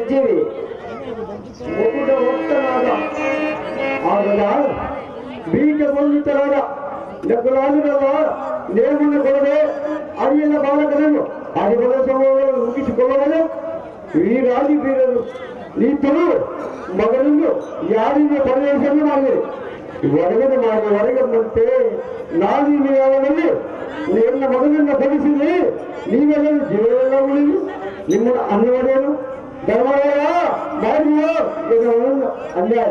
ನಿರ್ಜೀವಿ ಮುಕುಟ ಭಕ್ತನಾದ ಆಗದ ಬೀಗ ಬಂಧಿತರಾದ ನಕಲಾಲಿಗಳ ನೇಮನ್ನು ಕೊಡದೆ ಅರಿಯನ ಬಾಲಕನನ್ನು ಅರಿಬಲ ಸಮೂಹಗಳನ್ನು ಮುಗಿಸಿಕೊಳ್ಳಲು ಈ ರಾಜಿ ಬೀರರು ನೀತರು ಮಗನನ್ನು ಯಾರಿಂದ ಪರಿವೇಶನೆ ಮಾಡಿದೆ ಹೊರಗಡೆ ಮಾಡಿ ಹೊರಗಂತೆ ನಾನೀನು ಯಾವನಲ್ಲಿ ನಿನ್ನ ಮಗನನ್ನು ಬಡಿಸಿದೆ ನೀವೆಲ್ಲರೂ ಜೀವನ ಉಳಿದು ನಿಮ್ಮ ಅನ್ನವರೇನು ಧರ್ಮರಾಯ ಮಾಡಿದೆಯೋ ಇದು ಅನ್ಯಾಯ.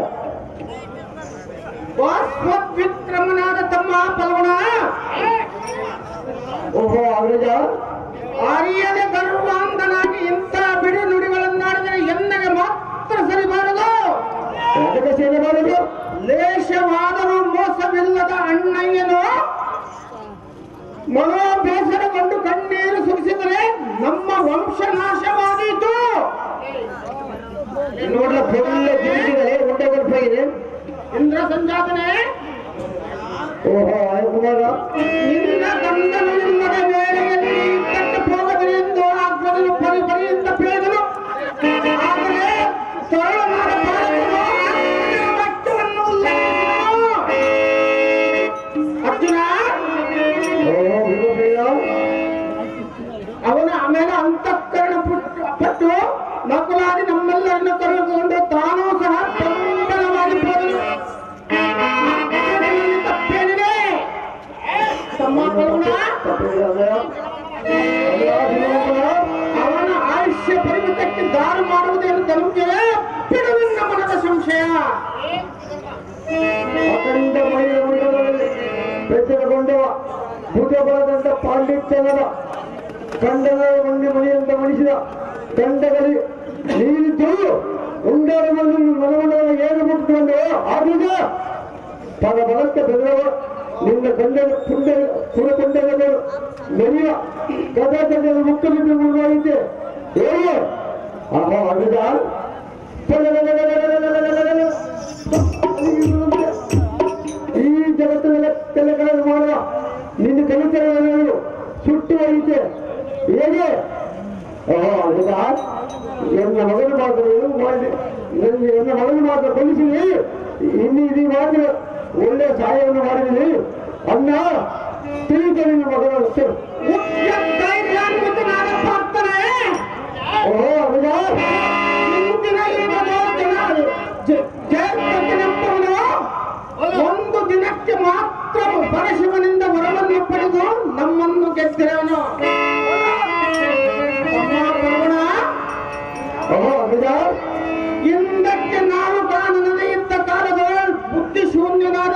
ವಿಕ್ರಮನಾದ ತಮ್ಮ ಪಲ್ವಣ ಓಹೋ ಅಗ್ರಜ ಅರಿಯದ ಗರ್ವಾಂಧನಾಗಿ ಇಂಥ ಬಿಡಿ ನುಡಿಗಳನ್ನಾಡಿದರೆ ಎನ್ನಗೆ ಮಾತ್ರ ಸರಿಬಾರದು. ಅದಕ್ಕೆ ಸೇರಬಾರದು. ಲೇಷವಾದರೂ ಮೋಸವಿಲ್ಲದ ಅಣ್ಣಯ್ಯನು ಮನೋಬೇಸರಗೊಂಡು ಕಣ್ಣೀರು ಸುರಿಸಿದರೆ ನಮ್ಮ ವಂಶ ನಾಶವಾದೀತು. ನೋಡ್ಲ ಒಳ್ಳೆ ಗಿರಿಸಿದರೆ ಉಂಟೆ ಇದೆ ಇಂದ್ರ ಸಂಜಾತನೆ. ಓಹೋ ಕುಮಾರ ನಿನ್ನ ಗಂಧನು ಇಲ್ಲದ ವೇಳೆಯಲ್ಲಿ ಕಟ್ಟು ಹೋಗದಿರಿ ಎಂದು ಆಗ್ರಹಗಳು ಪರಿಯಿಂದ ಪೇದನು. ಆದರೆ ಸರಳನಾದ ವಾಕ್ಯವನ್ನು ಉಲ್ಲೇಖಿಸಿದನು. ಅರ್ಜುನ ಅವನ ಆಮೇಲೆ ಅಂತಃಕರಣ ಪಟ್ಟು ನಕಲಾದಿ ನಮ್ಮೆಲ್ಲರನ್ನು ಕರೆದುಕೊಂಡು ತಾನೂ ಸಹ ಬೆಂಬಲವಾಗಿ ಹೋದನು. ತಪ್ಪೇನಿದೆ ತಮ್ಮ ಕರುಣ? ಅವನ ಆಯುಷ್ಯ ಪರಿಮಿತಕ್ಕೆ ದಾರು ಮಾಡುವುದೇನು ಧನುಂಜಯ ಬಿಡುವಿನ ಮನದ ಸಂಶಯ. ಅಖಂಡ ಮಹಿಳೆ ಮಂಡಲದಲ್ಲಿ ಬೆಚ್ಚಗೊಂಡವ ಭೂತಬಲದಂತ ಪಾಂಡಿತ್ಯದ ಕಂಡದ ಮಂಡಿ ಮಣಿಯಂತ ಮಣಿಸಿದ ಕಂಡಗಲಿ ನೀರಿದ್ದು ಉಂಡಾರ ಮನಮಂಡಲ ಏನು ಮುಟ್ಟಿಕೊಂಡು ಆಗುವುದ ಪದ ಬಲಕ್ಕೆ ಬೆದರವ ನಿನ್ನ ಕಂಡನ ಪುರಕೊಂಡಗಳು ನೆನೆಯ ಕದಾಚರ್ಯದ ಮುಕ್ಕಲಿದ್ದು ಮುಗಿದೈತೆ ಹೇಗೆ ಆಹಾ ಅಗದ ಈ ಜಗತ್ತಿನ ಕೆಲಗಳನ್ನು ಮಾಡುವ ನಿನ್ನ ಕಲಿತರಗಳು ಸುಟ್ಟು ಐತೆ ಹೇಗೆ ಅಗದ ಎನ್ನ ಮಗನ ಮಾತನ್ನು ಮಾಡಿ ಎನ್ನ ಮಗನ ಮಾತ್ರ ಕಲಿಸಿರಿ ಇನ್ನು ಇದು ಮಾಡಿದ್ರೆ ಒಳ್ಳೆ ಸಹಾಯವನ್ನು ಮಾಡಿದ್ದೀನಿ ಅನ್ನ ತಿಳಿದ ನಿನ್ನ ಮಗನ ಓಹೋ ಅಗದ ಒಂದು ದಿನಕ್ಕೆ ಮಾತ್ರ ಪರಶಿವನಿಂದ ವರವನ್ನು ಪಡೆದು ನಮ್ಮನ್ನು ಗೆದ್ದಿರವನು. ಹಿಂದಕ್ಕೆ ನಾವು ಕಾನು ನಡೆಯುತ್ತ ಕಾಲದಲ್ಲಿ ಬುದ್ಧಿ ಶೂನ್ಯನಾದ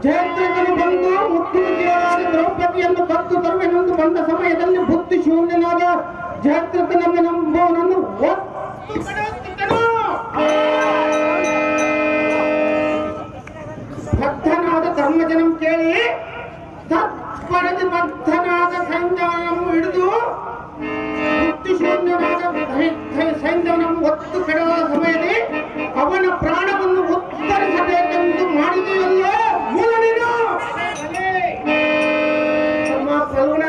ಜಯದ್ರಥನು ಬಂದು ಮುಖ್ಯಮಂತ್ರಿಯಾದ ದ್ರೌಪದಿಯನ್ನು ಕತ್ತು ತರುವೆನೆಂದು ಬಂದ ಸಮಯದಲ್ಲಿ ಬುದ್ಧಿ ಶೂನ್ಯನಾದ ಜಯದ್ರಥನನ್ನು ನಂಬುವನನ್ನು ಒತ್ತು ಕಡೆಯುತ್ತಿದ್ದನು. ಬದ್ಧನಾದ ಧರ್ಮಜನಂ ಕೇಳಿ ತತ್ಪರದಿ ಬದ್ಧನಾದ ಸೈಂಧವನನ್ನು ಹಿಡಿದು ಬುದ್ಧಿಶೂನ್ಯನಾದ ಸೈಂಧವನನ್ನು ಒತ್ತು ಕೆಡುವ ಸಮಯದಲ್ಲಿ ಅವನ ಪ್ರಾಣವನ್ನು ಉತ್ತರಿಸಬೇಕೆಂದು ಮಾಡಿದೆಯಲ್ಲೋ ಮೂಲ ನೀನು ಕರುಣ.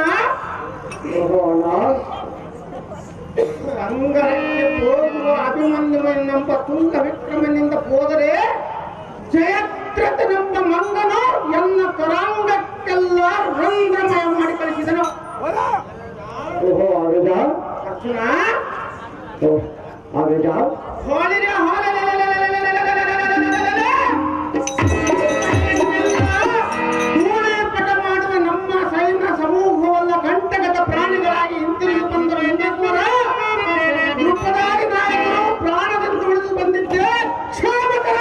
ಅಂಗರಕ್ಕೆ ಹೋಗುವ ಅಭಿಮನ್ಯುವೆಂಬ ತುಂಗ ವಿಕ್ರಮನಿಂದ ಹೋದರೆ ಜಯದ್ರಥನೆಂಬ ಮಂಗನು ಎನ್ನ ಕರಾಂಗಕ್ಕೆಲ್ಲ ರಂಧ್ರಮಯ ಮಾಡಿ ಕಳಿಸಿದನು. ಅರ್ಜುನ ಹೋಲಿನ ಪಟ ಮಾಡುವ ನಮ್ಮ ಸೈನ್ಯ ಸಮೂಹವಲ್ಲ ಕಂಟಕದ ಪ್ರಾಣಿಗಳಾಗಿ ಹಿಂತಿರುಗಿ ಬಂದರು ಎಂದೇ ಕೂಡ ದ್ರುಪದಾದಿ ನಾಯಕರು ಪ್ರಾಣದಿಂದ ಉಳಿದು ಬಂದಿದ್ದೆ ಕ್ಷಾಮಕರ.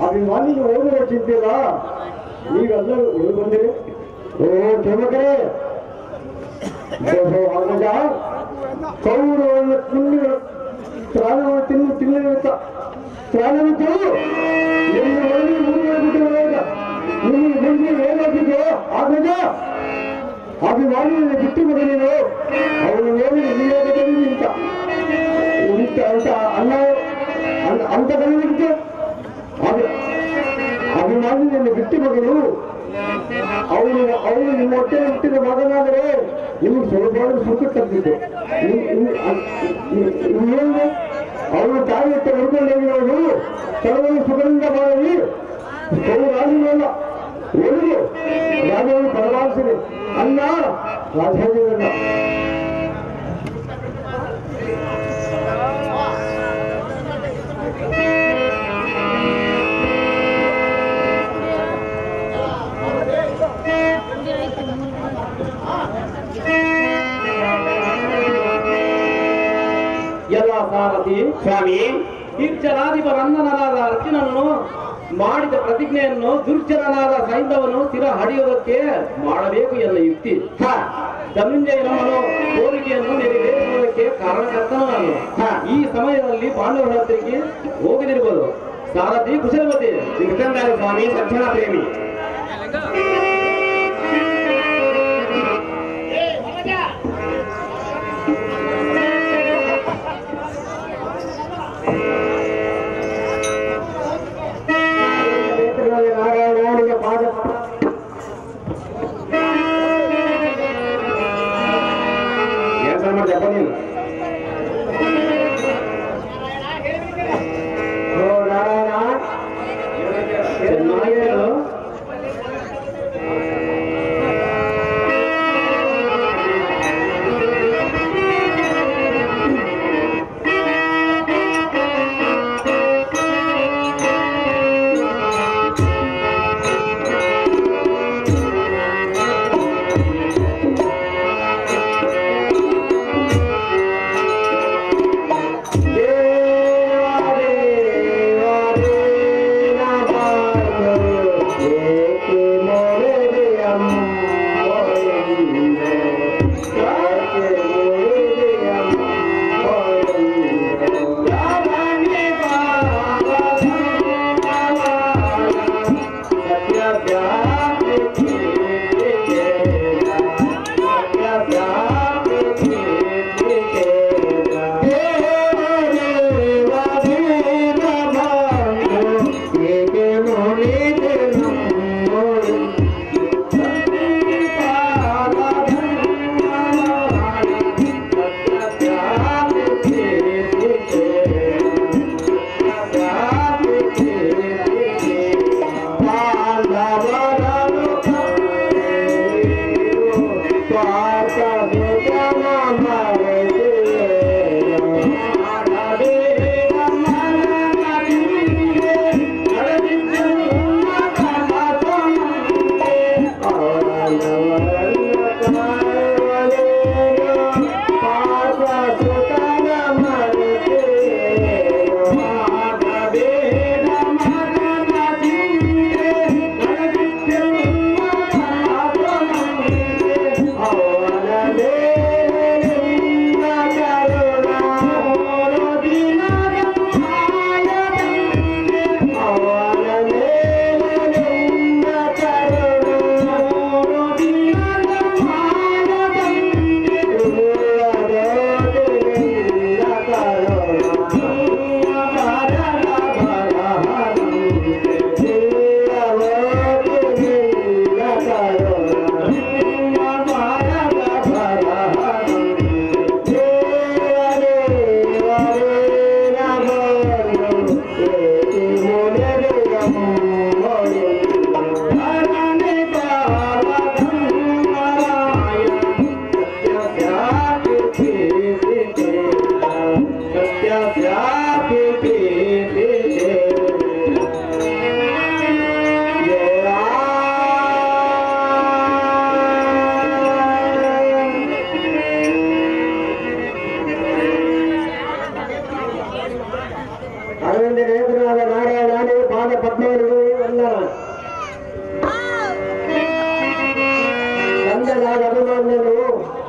ಅಭಿಮಾನಿಗೆ ಹೋಗುವ ಚಿಂತಿಲ್ಲ, ನೀವೆಲ್ಲರೂ ಉಳಿದು ಬಂದಿರಿ. ಓ ಕ್ಷಮಕರೇ, ಕೌರವನ್ನು ಪ್ರಾಣವನ್ನು ತಿನ್ನಿರುತ್ತ ಪ್ರಾಣವಿದ್ದು ನಿಮಗೆ ಏನಾಗಿದೆಯೋ ಆಗ ಅಭಿಮಾನಿಯನ್ನು ಬಿಟ್ಟು ಬರಲಿಲ್ಲ. ಅವನು ನೋಡಿ ಇಂತ ಅಂತ ಅನ್ನ ಅಂತ ಕಲಿತು ಅಭಿಮಾನಿಯನ್ನು ಬಿಟ್ಟು ಮಗನು ಅವನು ನಿಮ್ಮ ಹೊಟ್ಟೆ ಹುಟ್ಟಿದ ಮಗನಾದರೆ ನಿಮಗೆ ಸ್ವಲ್ಪ ಸುಖ ತಪ್ಪಿತ್ತು. ಅವನು ತಾಯಿ ಹೊಟ್ಟೆ ಹುಡ್ಕೊಂಡೋಗಿರೋದು ಕೆಲವೊಂದು ಸುಖದಿಂದ ಮಾಡಿ ರಾಜನಲ್ಲ ಒಳಗೆ ರಾಜವನ್ನು ಪರಮಾಲಿಸಿದೆ ಅಲ್ಲ ರಾಜಾಜಿಯಲ್ಲ. ಎಲ್ಲ ಸಾರಥಿ ಸ್ವಾಮಿ, ಕಿರ್ಚನಾಧಿಪರಂದನರಾದ ಅರ್ಜುನನು ಮಾಡಿದ ಪ್ರತಿಜ್ಞೆಯನ್ನು ದುರ್ಜನನಾದ ಸೈಂಧವನು ಸ್ಥಿರ ಹಡಿಯುವುದಕ್ಕೆ ಮಾಡಬೇಕು ಎನ್ನ ಯುಕ್ತಿ. ಧನುಂಜಯನವನು ಕೋರಿಕೆಯನ್ನು ನೆರವೇರಿಸುವುದಕ್ಕೆ ಕಾರಣಕರ್ತನು ನಾನು. ಈ ಸಮಯದಲ್ಲಿ ಪಾಂಡವರ ಹತ್ತಿರಕ್ಕೆ ಹೋಗದಿರಬಹುದು. ಸಾರಥಿ ಕುಶಲವತಿ ಸಿಕಂದರ ಸ್ವಾಮಿ ಸಜ್ಜನ ಪ್ರೇಮಿ. ನಾರಾಯಣನಿಗೆ ಪಾದ ಜಪನಿಲ್ಲ ಚೆನ್ನಾಗಿ ಹೇಳು.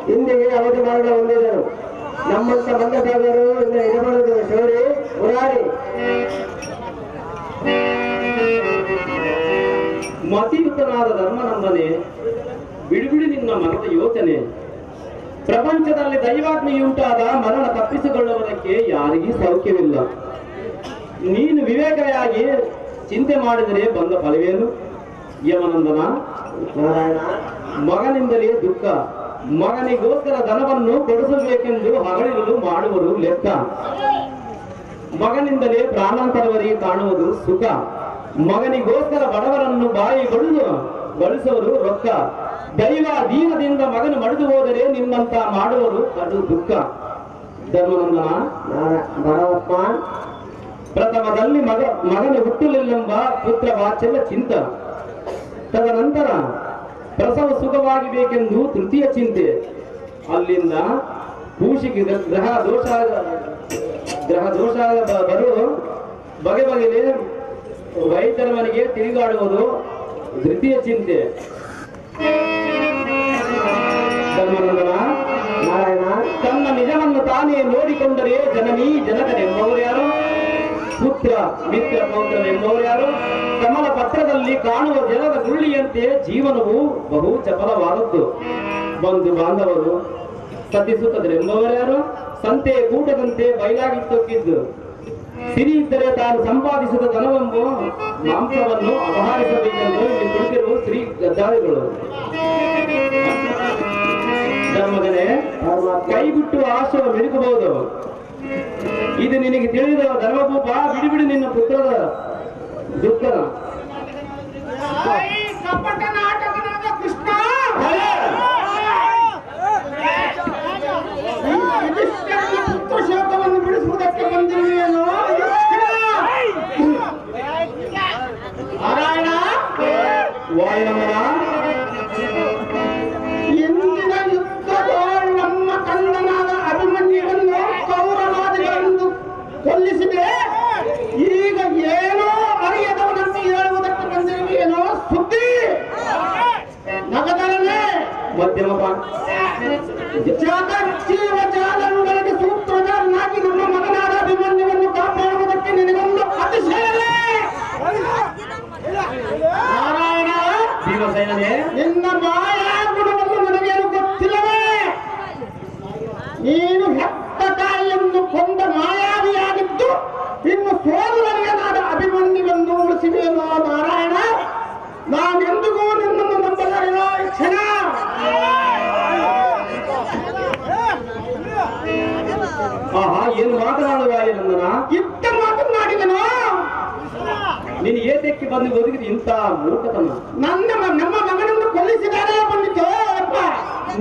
ಹಿಂದಿಗೆ ಅವಧಿ ಮಾರ್ಗ ಹೊಂದಿದರು. ನಮ್ಮಂತ ಮಂದಸಾಗರು ಇರಬಾರದು. ಶೌರಿ ಮುರಾರಿ ಮತಿಯುತನಾದ ಧರ್ಮನಂದನೆ, ಬಿಡುಬಿಡಿ ನಿನ್ನ ಮನದ ಯೋಚನೆ. ಪ್ರಪಂಚದಲ್ಲಿ ದೈವಾಗ್ನಿಯುಂಟಾದ ಮರಣ ತಪ್ಪಿಸಿಕೊಳ್ಳುವುದಕ್ಕೆ ಯಾರಿಗೂ ಸೌಖ್ಯವಿಲ್ಲ. ನೀನು ವಿವೇಕೆಯಾಗಿ ಚಿಂತೆ ಮಾಡಿದರೆ ಬಂದ ಫಲವೇನು? ಯಮನಂದನ, ನಾರಾಯಣ ಮಗನಿಂದಲೇ ದುಃಖ. ಮಗನಿಗೋಸ್ಕರ ಧನವನ್ನು ಕೊಡಿಸಬೇಕೆಂದು ಹಗಲಿರುಳು ಮಾಡುವುದು ಲೆಕ್ಕ. ಮಗನಿಂದಲೇ ಪ್ರಾಣಾಂತರವರಿಗೆ ಕಾಣುವುದು ಸುಖ. ಮಗನಿಗೋಸ್ಕರ ಬಡವರನ್ನು ಗಳಿಸುವರು ರೊಕ್ಕ. ದೈವ ದೀನದಿಂದ ಮಗನು ಮಡಿದು ಹೋದರೆ ನಿನ್ನಂತ ಮಾಡುವರು ಅದು ದುಃಖ. ಧರ್ಮನಂದನ, ಭರವಪ್ಪ ಪ್ರಥಮದಲ್ಲಿ ಮಗನ ಹುಟ್ಟಲಿಲ್ಲೆಂಬ ಪುತ್ರ ವಾತ್ಸಲ್ಯ ಚಿಂತ. ತದನಂತರ ಪ್ರಸವ ಸುಖವಾಗಿ ಬೇಕೆಂದು ತೃತೀಯ ಚಿಂತೆ. ಅಲ್ಲಿಂದ ಕೂಶಿಗೆ ಗ್ರಹ ದೋಷ ಬರು ಬಗೆ ಬಗೆಗೆ ವೈದ್ಯರ ಮನೆಗೆ ತಿರುಗಾಡುವುದು ದ್ವಿತೀಯ ಚಿಂತೆ. ಧರ್ಮನಂದನ, ನಾರಾಯಣ ತನ್ನ ನಿಜವನ್ನು ತಾನೇ ನೋಡಿಕೊಂಡರೆ ಜನನೀ ಜನಕನೆಂಬವರು ಯಾರು? ಪುತ್ರ ಮಿತ್ರ ಪೌತ್ರನೆಂಬವರು ಯಾರು? ಕಮಲ ಪತ್ರದಲ್ಲಿ ಕಾಣುವ ಜಲದ ಗುಳ್ಳಿಯಂತೆ ಜೀವನವು ಬಹು ಚಪಲವಾದದ್ದು. ಬಂಧು ಬಾಂಧವರು ಸತಿಸುತ್ತದರೆಂಬವರು ಯಾರು? ಸಂತೆ ಕೂಟದಂತೆ ಬಯಲಾಗಿ ತೊಕ್ಕಿದ್ದು. ಸಿರಿ ಇದ್ದರೆ ತಾನು ಸಂಪಾದಿಸಿದ ಧನವೆಂಬ ಮಾಂಸವನ್ನು ಅಪಹರಿಸಬೇಕೆಂದು ಇಲ್ಲಿ ಕುಳಿತಿರುವ ಶ್ರೀ ಗದ್ದಾರಿಗಳು. ಧರ್ಮಗನೇ, ಕೈಬಿಟ್ಟು ಆಶಯ ಮಿಡುಕಬಹುದು. ಇದು ನಿನಗೆ ತಿಳಿದ ಧರ್ಮಭೂಪ, ಬಿಡಿಬಿಡಿ ನಿನ್ನ ಪುತ್ರದ ದುಃಖದ. ಕಪಟ ನಾಟಕನಾದ ಕೃಷ್ಣ, ಪುತ್ರ ಶೋಕವನ್ನು ಬಿಡಿಸುವುದಕ್ಕೆ ಬಂದಿರುವೆಯೇನೋ? ನಾರಾಯಣ, ವಾಯುನಂದನ, ಎಂದಿನ ಯುದ್ಧದೊಳಗೆ ನಮ್ಮ ಕಂದನಾದ ಅಭಿಮನ್ಯುವನ್ನು ಕೌರವಾದಿಗಳೆಂದು ಕೊಲ್ಲಿಸಿದೆ. ಈಗ ಏನೋ ಅರಿಯದವನಂತೆ ಹೇಳುವುದಕ್ಕೆ ಬಂದಿರುವೆಯೇನೋ ಸುದ್ದಿ. ನಗದರನೆ ಮಧ್ಯಮ ಜಗಜ್ಜೀವ ಜಾಲಗಳಿಗೆ ಸೂತ್ರಧಾರನಾಗಿ ನಮ್ಮ ಮಗನಾದ ಅಭಿಮನ್ಯುವನ್ನು ಕಾಪಾಡುವುದಕ್ಕೆ ನಿನಗೊಂದು ಅತಿಶಯವೇ. ನಾರಾಯಣ, ಭೀಮಸೇನನೇ, ನಿನ್ನ ಮಾಯಾ ಗುಣವನ್ನು ನನಗೇನು ಗೊತ್ತಿಲ್ಲವೇ? ನೀನು ಹೆತ್ತ ತಾಯಿಯನ್ನು ಕೊಂದ ಮಾಯಾವಿಯಾಗಿದ್ದು ಇನ್ನು ಸೋದರನಿಯನಾದ ಅಭಿಮನ್ಯುವೆಂದು ಉಳಿಸಿದೆಯೋ? ನಾರಾಯಣ, ನಾನೆಂದಿಗೂ ನಿನ್ನನ್ನು ನಂಬಲಾರೆಯೋ ಈ ಕ್ಷಣ. ಆಹಾ, ಏನು ಮಾತನಾಡುವ ವಾಯುನಂದನ? ಇತ್ತ ಮಾತನಾಡಿದನೋ? ನೀನು ಏತಕ್ಕೆ ಬಂದು ಒದಗಿದ ಇಂಥ ಮೂರ್ಖತನ? ನಮ್ಮ ಮಗನನ್ನು ಕೊಲ್ಲಿಸಿದಾಗಲೇ ಬಂದಿತ್ತು ಅಪ್ಪ.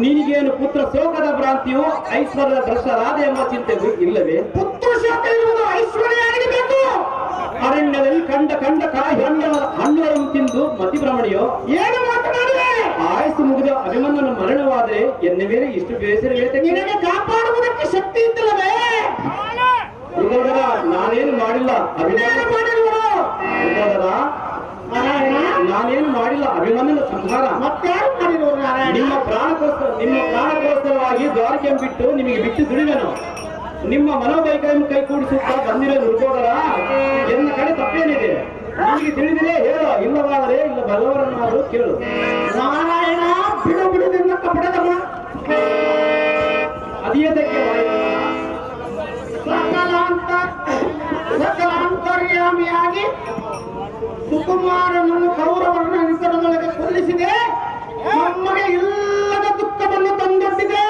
ನಿನಗೇನು ಪುತ್ರ ಶೋಕದ ಭ್ರಾಂತಿಯು ಐಶ್ವರ್ಯದ ಭ್ರಷ್ಟರಾದ ಎಂಬ ಚಿಂತೆ ಇಲ್ಲವೇ? ಪುತ್ರ ಶೋಕ ಇರುವುದು ಐಶ್ವರ್ಯ ಆಗಬೇಕು. ಅರಣ್ಯದಲ್ಲಿ ಕಂಡ ಕಾಯಿ ಹಣ್ಣುಗಳನ್ನು ತಿಂದು ಮತಿಭ್ರಮಣೆಯೋ? ಏನು ಮಾತನಾಡಿದೆ? ಆಯಸ್ಸು ಮುಗಿದ ಅಭಿಮನ್ಯನ ಮರಣವಾದರೆ ಎನ್ನ ಮೇಲೆ ಇಷ್ಟು ಬೇಸರವೇತಕ್ಕೆ? ನಿನಗೆ ಕಾಪಾಡುವುದಕ್ಕೆ ಶಕ್ತಿ ಇದ್ದಲ್ಲವೇ? ಉದೋದರ, ನಾನೇನು ಮಾಡಿಲ್ಲ ಅಭಿನಯ ಮಾಡಿರುವರು. ಉದೋದರ, ನಾನೇನು ಮಾಡಿಲ್ಲ ಅಭಿಮನ್ಯನ ಸಂಹಾರ. ಮತ್ತಾರು ಮಾಡಿರುವರು? ನಾರಾಯಣ, ನಿಮ್ಮ ಪ್ರಾಣಕ್ಕೋಸ್ಕರವಾಗಿ ದ್ವಾರಕೆ ಬಿಟ್ಟು ನಿಮಗೆ ಬಿಟ್ಟು ದುಡಿದನು. ನಿಮ್ಮ ಮನೋಬೈಕನ್ನು ಕೈಗೂಡಿಸುತ್ತಾ ಬಂದಿರೋ ನುರ್ಗೋದರ, ಎನ್ನ ಕಡೆ ತಪ್ಪೇನಿದೆ? ನಿಮಗೆ ತಿಳಿದಿದೆ ಹೇಳೋ, ಇಲ್ಲವಾದರೆ ಇಲ್ಲ ಬಲ್ಲವರನ್ನಾದರೂ ಕೇಳು. ನಾರಾಯಣ, ಬಿಡು ನಿನ್ನ ಕಪಟದಮ್ಮ. ಅದೇದಕ್ಕೆ ಸಕಲಾಂತರ್ಯಾಮಿಯಾಗಿ ಸುಕುಮಾರನನ್ನು ಕೌರವರನ್ನ ನಿಕಟದೊಳಗೆ ಕೊಲ್ಲಿಸಿದೆ. ನಮಗೆ ಇಲ್ಲದ ದುಃಖವನ್ನು ತಂದೊಡ್ಡಿದೆ.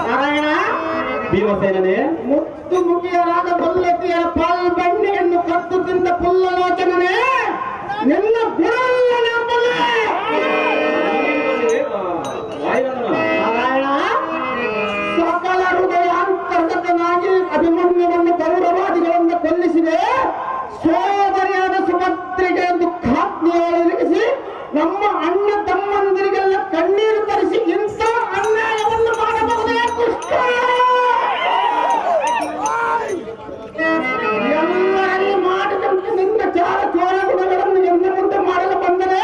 ನಾರಾಯಣ, ಭೀಮಸೇನನೇ, ಮುತ್ತು ಮುಗಿಯರಾದ ಬಲ್ಲತಿಯರ ಪಾಲ್ಬಂಡಿಯನ್ನು ಕದ್ದು ತಿಂದ ಪುಲ್ಲಲೋಚನನೇ, ನಿನ್ನ ಗುಣವಲ್ಲ ನಂಬಲೆ. ನಾರಾಯಣ, ಸಕಲ ಹೃದಯ ಅಂತರ್ಗತನಾಗಿ ಅಭಿಮನ್ಯುವನ್ನು ಕೌರವಾದಿಗಳಿಂದ ಕೊಲ್ಲಿಸಿದೆ. ಸೋದರಿಯಾದ ಸುಭದ್ರೆಗೆ ದುಃಖಾಗ್ನಿಯೊಳಗಿರಿಸಿ ನಮ್ಮ ಅಣ್ಣ ತಮ್ಮಂದಿರಿಗೆಲ್ಲ ಕಣ್ಣೀರು ತರಿಸಿ ಇಂಥ ಅನ್ಯಾಯವನ್ನು ಮಾಡಬಹುದೇ ಕೃಷ್ಣ? ಎಲ್ಲರಲ್ಲಿ ಮಾಡಿದಂತೆ ನಿನ್ನ ಚಾರ ಚೋರ ಗುಣಗಳನ್ನು ಎನ್ನ ಮುಂದೆ ಮಾಡಲು ಬಂದರೆ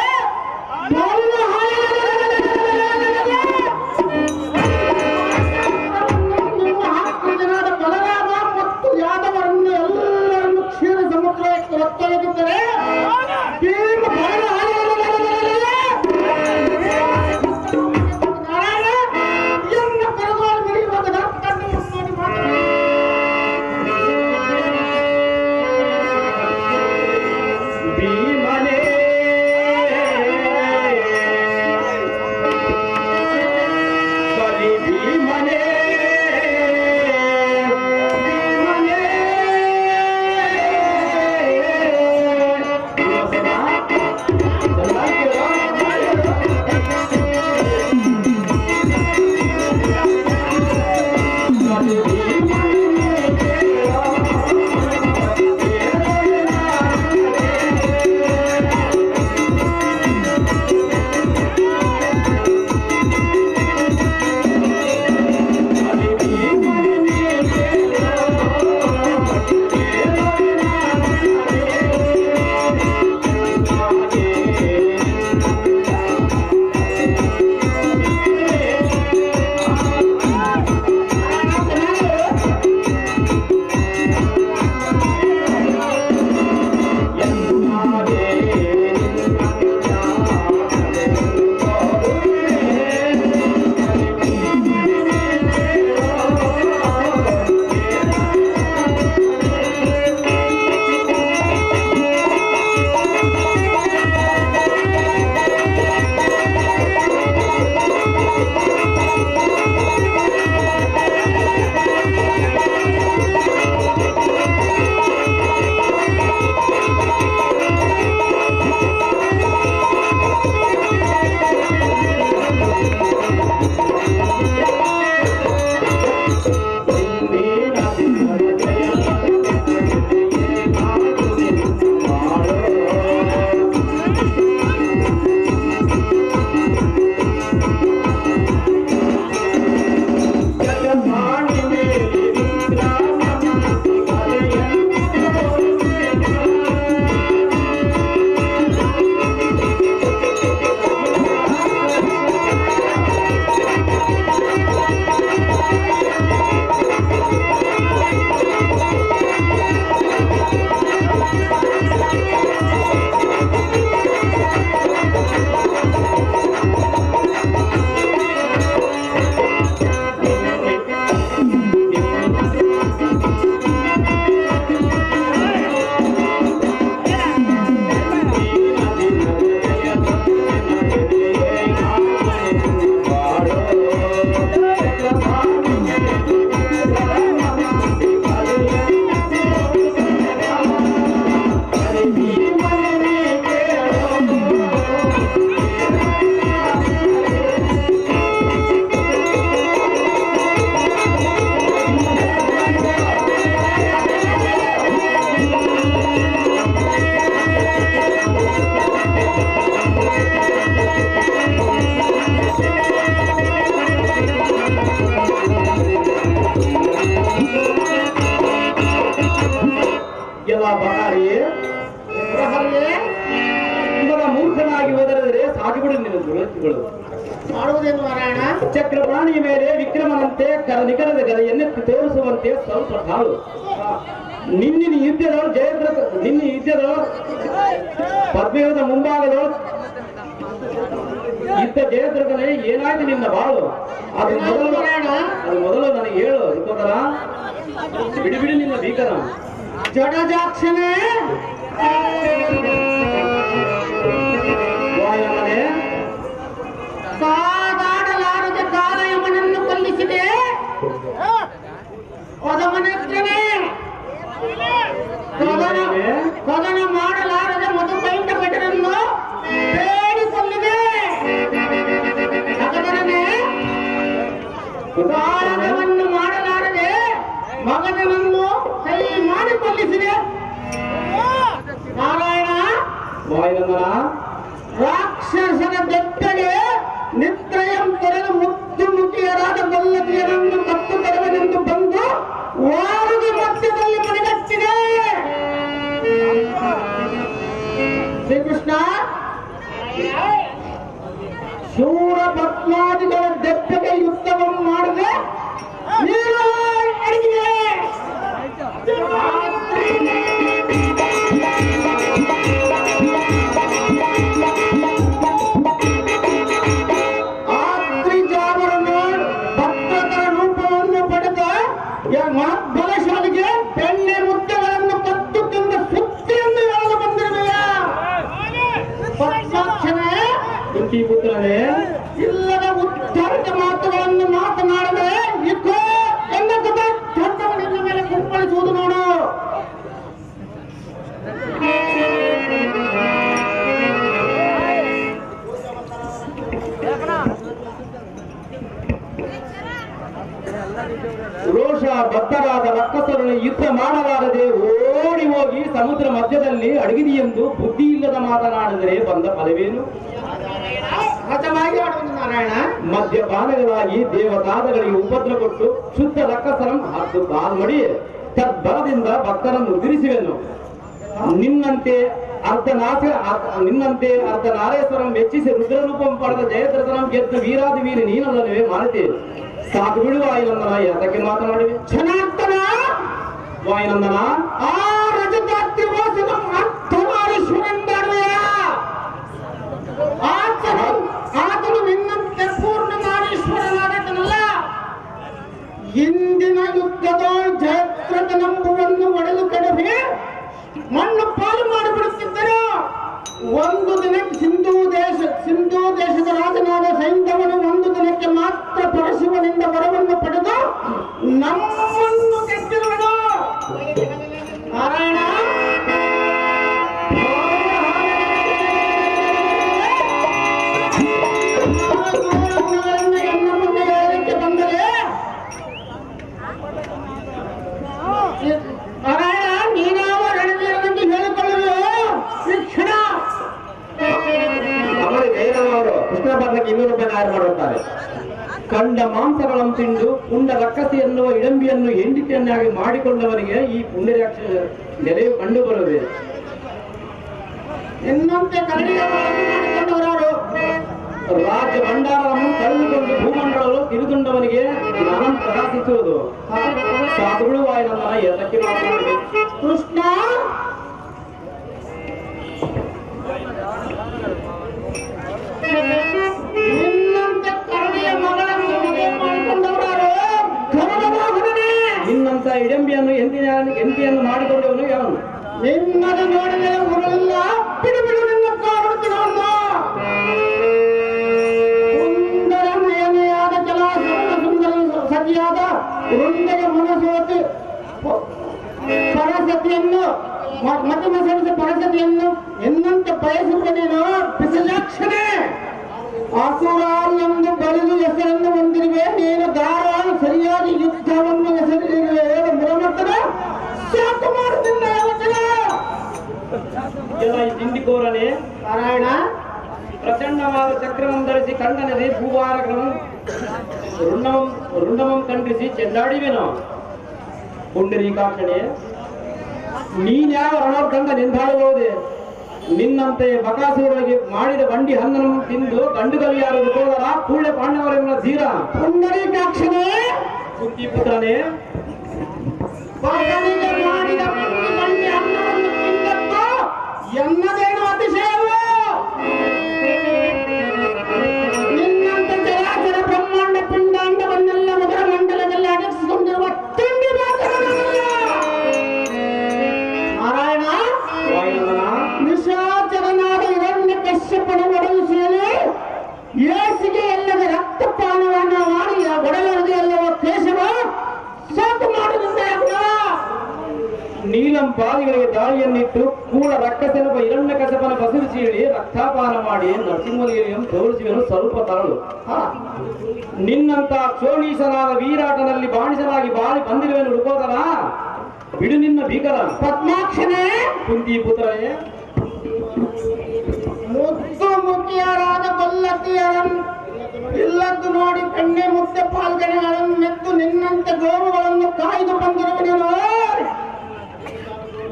ನಿಮ್ಮ ಆತ್ಮಜನಾದ ಬಲರಾಮ ಮತ್ತು ಯಾದವರನ್ನು ಎಲ್ಲರನ್ನು ಕ್ಷೀರ ಸಮುದ್ರಕ್ಕೆ ಹೊತ್ತೊಯ್ದಿದ್ದರೆ ಭೀಮ ನಾರಾಯಣ, ಎನ್ನ ಕರೆದುಕೊಂಡು ಮಿಡಿಯುವಾಗ ಕಣ್ಣು ನೋಡಿ ಮಾತನಾಡಿ. ಭೀಮನೇ ಅಲ್ಲ ಬಕಾರಿಯೇ ಮೂರ್ಖನಾಗಿ ಹೋದರೆ ಸಾಗಿಬಿಡು ನಿನ್ನ ದುರತಿಗಳು. ಮಾಡುವುದೇನು ನಾರಾಯಣ? ಚಕ್ರಪಾಣಿಯ ಮೇಲೆ ವಿಕ್ರಮನಂತೆ ನಿಖರದ ಗದೆಯನ್ನೆತ್ತಿ ತೋರಿಸುವಂತೆ ಸ್ವಲ್ಪ ತಾಳು. ನಿನ್ನಿನ ಯುದ್ಧದವರು ನಿನ್ನ ಯುದ್ಧದವರು ಪದ್ಮಯುಗದ ಮುಂಭಾಗದವರು ಇದ್ದ ಜಯದ್ರಗನೇ ಏನಾಯ್ತು ನಿನ್ನ ಬಾಳು? ಅದು ಮೊದಲು ನನಗೆ ಹೇಳು. ಇಕ್ಕೋತರ ಬಿಡಿ ಬಿಡಿ ನಿನ್ನ ಭೀಕರ ಜಡಜಾಕ್ಷನೇ ವಾಯಮನೆ ಕಾದಾಡಲಾರದ ಕಾಲಯಮನನ್ನು ಕೊಲ್ಲಿಸಿದೆ. ಕೊದಮನೆತ್ತನೆ ಕೊದನ ಮಾಡಲಾರದ ಮಧುಕೈಂಡ ಭಟರನ್ನು ಬೇಡಿಕೊಂಡಿದೆ. ಕಾಲವನ್ನು ಮಾಡಲಾರದೆ ಮಗನನ್ನು ಕೈ ಮಾಡಿ ಕೊಲ್ಲಿಸಿದೆ. ನಾರಾಯಣ ರಾಕ್ಷಸನ ಬೆಟ್ಟಗೆ ನಿತ್ರಯಂ ತೊರೆದು ಮುದ್ದು ಮುಖಿಯರಾದ ಗೊಲ್ಲತಿಯರನ್ನು ಕತ್ತು ತರುವನೆಂದು ಬಂದು ವಾರದ ಮಧ್ಯದಲ್ಲಿ ಮನೆಗಟ್ಟಿದೆ. ಶ್ರೀಕೃಷ್ಣ ಶೂರ ಭಕ್ಮಾದಿಗಳ ಬೆಟ್ಟಗೆ ಯುದ್ಧವನ್ನು ಮಾಡದೆ ನೀರು ಅಡಗಿದೆ. ಬಲಶಾಲಿಗೆ ಬೆಣ್ಣೆ ಮುದ್ದೆಗಳನ್ನು ಕತ್ತು ತಿಂದ ಸುದ್ದಿಯನ್ನು ಹೇಳಲು ಬಂದಿರುವೆಯ ಕುಂತಿ ಪುತ್ರನೇ ಇಲ್ಲದ ಉದ್ದಾರಿತ ಮಾತುಗಳನ್ನು ಮಾತನಾಡದೆ ಇಕ್ಕೋ ಎನ್ನ ದೊಡ್ಡವನಿಂದ ಮೇಲೆ ಕುಪ್ಪಳಿಸುವುದು ನೋಡು. ರೋಷ ಬದ್ಧರಾದ ರಕ್ಕಸರನ್ನು ಯುದ್ಧ ಮಾಡಲಾರದೆ ಓಡಿ ಹೋಗಿ ಸಮುದ್ರ ಮಧ್ಯದಲ್ಲಿ ಅಡಗಿದೆಯೆಂದು ಬುದ್ಧಿ ಇಲ್ಲದ ಮಾತನಾಡಿದರೆ ಬಂದ ಫಲವೇನು? ನಾರಾಯಣ ಮದ್ಯಪಾನಗಳಾಗಿ ದೇವತಾದಗಳಿಗೆ ಉಪದ್ರ ಕೊಟ್ಟು ಶುದ್ಧ ರಕ್ಕಸರಂ ಹತ್ತು ಕಾಲ್ ಮಾಡಿ ತದ್ಬಲದಿಂದ ಭಕ್ತರನ್ನು ಉದ್ರಿಸುವೆನು. ನಿನ್ನಂತೆ ಅರ್ಧನಾರೇಶ್ವರಂ ವೆಚ್ಚಿಸಿ ರುದ್ರರೂಪಂ ಪಡೆದ ಜಯದ್ರಥನಂ ಗೆದ್ದು ವೀರಾದಿ ವೀರಿ ನೀನಲ್ಲವೇ ಮಾಡಿದೆ. ಸಾಕು ಬಿಡು ವಾಯುನಂದನ, ಯಾತಕ್ಕೆ ಮಾತನಾಡಿವೆ? ಜನಾರ್ದನ ವಾಯುನಂದನ ಆ ರಜತಾತ್ರಿ ವಾಸನ ಅರ್ಥನಾರೀಶ್ವರಂದಾಡುವೆಯ ಆತನು ನಿನ್ನಂತೆ ಪೂರ್ಣನಾರೀಶ್ವರನಾದನಲ್ಲ. ಇಂದಿನ ಯುದ್ಧದ ಜಯದ್ರಥನಂಬುವನ್ನು ಒಡೆದು ಕಡಿಮೆ ಮಣ್ಣು ಪಾಲು ಮಾಡಿಬಿಡುತ್ತಿದ್ದರು. ಒಂದು ದಿನಕ್ಕೆ ಸಿಂಧೂ ದೇಶದ ರಾಜನಾದ ಸೈಂಧವನು ಒಂದು ದಿನಕ್ಕೆ ಮಾತ್ರ ಪರಶಿವನಿಂದ ವರವನ್ನು ಪಡೆದು ನಮ್ಮನ್ನು ಗೆದ್ದಿರುವನು. ನಾರಾಯಣ ಎನ್ನ ಮುಂದೆ ಹೇಳಲಿಕ್ಕೆ ಬಂದರೆ ನಾರಾಯಣ ನೀನಾವ ರಣವೀರನೆಂದು ಹೇಳಿಕೊಳ್ಳಲು ಶಿಕ್ಷಣ ಅವರು ಕೃಷ್ಣ ಬರ್ಲಕ್ಕೆ 200 ರೂಪಾಯಿ ತಯಾರು ಮಾಡುತ್ತಾರೆ. ಕಂಡ ಮಾಂಸಗಳನ್ನು ತಿಂದು ಪುಂಡ ರಕ್ಕಸಿ ಎನ್ನುವ ಇಡಂಬಿಯನ್ನು ಹೆಂಡಿತಿಯನ್ನಾಗಿ ಮಾಡಿಕೊಂಡವರಿಗೆ ಈ ಪುಣ್ಯರಾಕ್ಷ ನೆಲೆಯು ಕಂಡು ಬರುತ್ತದೆ. ಇನ್ನಂತೆ ಮಾಡಿಕೊಂಡವರಾರು ರಾಜ್ಯ ಭಂಡಾರವನ್ನು ಕಳೆದುಕೊಂಡು ಭೂಮಂಡಲವು ತಿರುದುಂಡವನಿಗೆ ಜ್ಞಾನ ಪ್ರಕಾಶಿಸುವುದು. ಸಾಧುಗಳು ವಾಯುನಂದನ ಏತಕ್ಕೆ ಮಾತನಾಡಿದೆ? ಕೃಷ್ಣ ನಿನ್ನಂತೆ ಕರಡಿಯ ಮಗಳನ್ನು ಮದುವೆ ಮಾಡಿಕೊಂಡವರಾರು ನಿನ್ನಂತ ಇಡಂಬಿಯನ್ನು ಎಂತಿಯನ್ನು ಮಾಡಿಕೊಂಡವನು ಯಾವನು? ನಿನ್ನದು ನೋಡಿದರೆ ಉರಳಿಲ್ಲ. ಬಿಡು ಬಿಡು ನಿನ್ನ ಕಾರುತ್ತಿನವನ್ನ ಸುಂದರಮಯನೆಯಾದ ಸುಂದರ ಸತಿಯಾದ ವೃಂದಗೆ ಮನಸೋತಿ ಪರಸತಿಯನ್ನು ಮತಮ ಸರಿಸ ಪರಸತಿಯನ್ನು ಎನ್ನಂತೆ ಬಯಸುತ್ತೇನೇನೋ ಪಿಶಾಚನೇ. ಅಸುರಾರು ಎಂದು ಬಲಿದು ಹೆಸರನ್ನು ಹೊಂದಿರುವೆ. ನೀನು ದಾರ ಸರಿಯಾದ ಯುದ್ಧವನ್ನು ಹೆಸರಿರುವೆ. ಮುರಮತ್ತನ ಸಾಕು ಮಾಡುತ್ತಿಲ್ಲ ತಿಂಡಿಕೋರನೆ ನಾರಾಯಣ ಪ್ರಚಂಡವಾದ ಚಕ್ರವನ್ನು ಧರಿಸಿ ಕಂಡನದೆ ಭೂವಾರಗಳನ್ನು ರುಂಡಮಂ ಖಂಡಿಸಿ ಚೆಂಡಾಡಿವೆನು. ಪುಂಡರೀಕಾಕ್ಷಣೆ ನೀನ್ಯಾವ ರಣೋರ್ಗಂಡ ನಿಂದಾಳಬಹುದೇ? ನಿನ್ನಂತೆ ಬಕಾಸುರರಿಗೆ ಮಾಡಿದ ಬಂಡಿ ಹಣ್ಣನ್ನು ತಿಂದು ಗಂಡುಗಲ್ಲಿ ಯಾರು ಹೋದರ ಕೂಳೆ ಪಾಂಡವರೆಲ್ಲ ಧೀರ ಪುಂಡರೀಕಾಕ್ಷನೇ ಕುಂತಿಪುತ್ರನೇ, ಮಗನಿಗೆ ಮಾಡಿದ ಬಂಡಿ ಅನ್ನವನ್ನು ತಿಂದದ್ದು ಎನ್ನದೇನು ಅತಿಶಯವೋ? ನಿನ್ನಂತ ಚರಾಚರ ಬ್ರಹ್ಮಾಂಡ ಪಿಂಡಾಂಡವನ್ನೆಲ್ಲ ಮೊದಲ ಮಂಡಲದಲ್ಲಿ ಅಡಗಿಸಿಕೊಂಡಿರುವ ತಿಂಡಿ ನಾರಾಯಣ, ನಿಶಾಚರನಾದ ಹಿರಣ್ಯ ಕಶ್ಯಪನ ಒಡಗಿಸಿಯಲು ಏಸಿಗೆ ಎಲ್ಲದ ರಕ್ತಪಾನವನ್ನು ಮಾಡಿ ಒಡಲೊಡೆಯಲ್ಲವ ಕೇಶವ ಸಾಕು ಮಾಡುವುದಿಲ್ಲ. ನೀಲಂ ಪಾಲಿಗಳಿಗೆ ದಾಳಿಯನ್ನಿಟ್ಟು ಕೂಡ ರಕ್ಕಸೆನಪ ಹಿರಣ್ಯ ಕಸಪನ ಬಸಿರು ಚೀಳಿ ರಕ್ತಾಪಾನ ಮಾಡಿ ನರಸಿಂಹಲಿಯನ್ನು ತೋರಿಸುವನು ಸ್ವಲ್ಪ ತರಳು. ನಿನ್ನಂತ ಕ್ಷೋಣೀಶನಾದ ವೀರಾಟನಲ್ಲಿ ಬಾಣಿಸನಾಗಿ ಬಾಳಿ ಬಂದಿರುವೆನು ಹುಡುಕೋದನ ಬಿಡು ನಿನ್ನ ಭೀಕರ. ಪದ್ಮಾಕ್ಷನೇ ಕುಂತಿ ಪುತ್ರನೇ, ಮುದ್ದು ಮುಖಿಯರಾದ ಕೊಲ್ಲತಿಯರನ್ನು ಇಲ್ಲದ್ದು ನೋಡಿ ಕಣ್ಣೆ ಮುದ್ದೆ ಪಾಲ್ಗಣೆಗಳನ್ನು ಮೆದ್ದು ನಿನ್ನಂತೆ ಗೋವುಗಳನ್ನು ಕಾಯ್ದು ಬಂದಿರುವನು.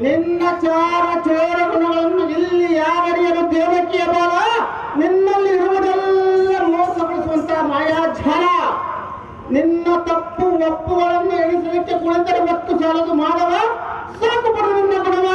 ನಿನ್ನ ಚಾರ ಚೋರ ಗುಣಗಳನ್ನು ಇಲ್ಲಿ ಯಾವರಿಯರು ದೇವಕಿಯ ಬಾಲ ನಿನ್ನಲ್ಲಿ ಇರುವುದೆಲ್ಲ ಮೋಸಗೊಳಿಸುವಂತಹ ಮಾಯಾಜಾಲ. ನಿನ್ನ ತಪ್ಪು ಒಪ್ಪುಗಳನ್ನು ಎಣಿಸಲಿಕ್ಕೆ ಕುಳಿತರೆ ಮತ್ತು ಸಾಲದು ಮಾಡವ ಸಾಕು ಪಡು ನಿನ್ನ ಗುಣವ.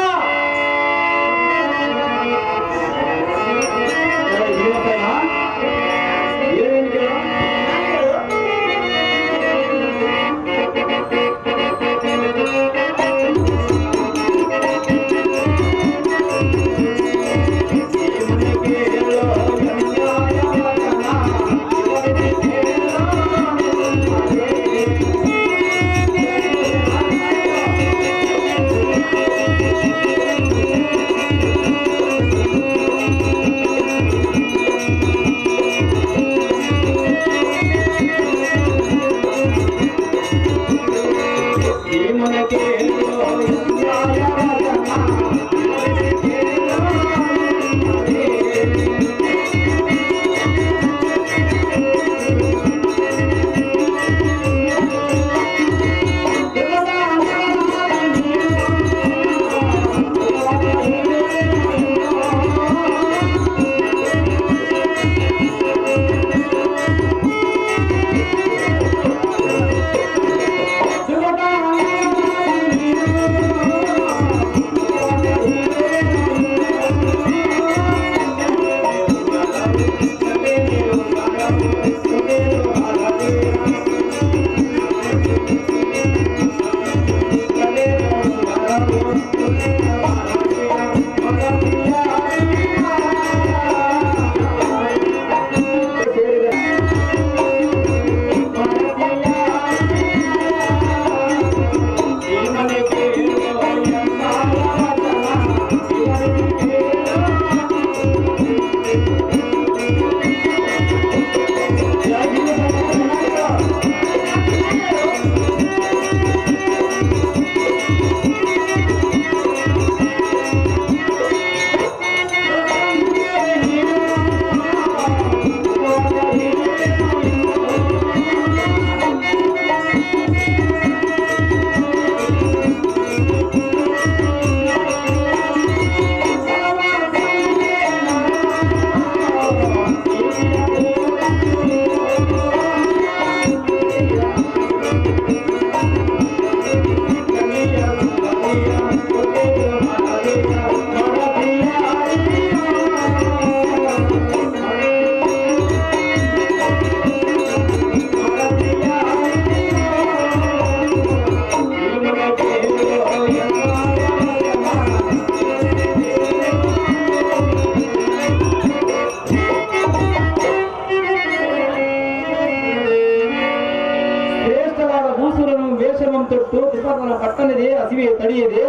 ತೊಟ್ಟು ಪಿತಾಮಹನ ಪಟ್ಟಣದೇ ಹಸಿವೆ ತಡೆಯದೆ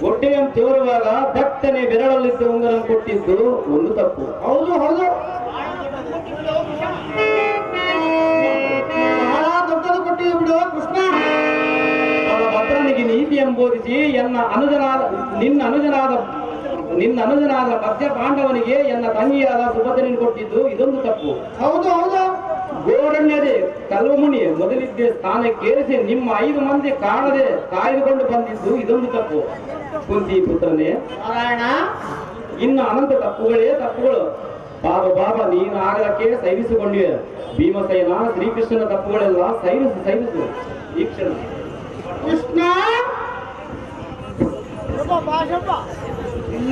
ಹೊಟ್ಟೆಯನ್ನು ತೋರುವಾಗ ದಟ್ಟನೆ ಬೆರಳಲ್ಲಿದ್ದ ಉಂಗರ ಕೊಟ್ಟಿದ್ದು ಒಂದು ತಪ್ಪು. ಹೌದು ಹೌದು, ಬಹಳ ದೊಡ್ಡದು ಕೊಟ್ಟಿದ್ದು ಬಿಡು ಕೃಷ್ಣ. ಅವನ ಭದ್ರನಿಗೆ ನೀತಿ ಎಂಬೋದಿಸಿ ನಿನ್ನ ಅನುಜನಾದ ಮಧ್ಯ ಪಾಂಡವನಿಗೆ ಎನ್ನ ತಂಗಿಯಾದ ಸುಭದ್ರನಿಗೆ ಕೊಟ್ಟಿದ್ದು ಇದೊಂದು ತಪ್ಪು. ಹೌದು ಹೌದು, ಗೋರಣ್ಯದೇ ಕಲ್ವಮುನಿ ಮೊದಲಿದ್ದ ಸ್ಥಾನಕ್ಕೇರಿಸಿ ನಿಮ್ಮ 5 ಮಂದಿ ಕಾಣದೆ ಕಾಯ್ದುಕೊಂಡು ಬಂದಿದ್ದು ಇದೊಂದು ತಪ್ಪು. ಕುಂತಿ ಪುತ್ರನೇ ನಾರಾಯಣ, ಇನ್ನು ಅನಂತ ತಪ್ಪುಗಳೇ ತಪ್ಪುಗಳು. ಬಾಬಾ ನೀನು ಆಗಲಕ್ಕೆ ಸೈರಿಸಿಕೊಂಡಿವೆ. ಭೀಮಸೇನ ಶ್ರೀಕೃಷ್ಣನ ತಪ್ಪುಗಳೆಲ್ಲ ಸೈರಿಸು ಈ ಕ್ಷಣ. ಕೃಷ್ಣ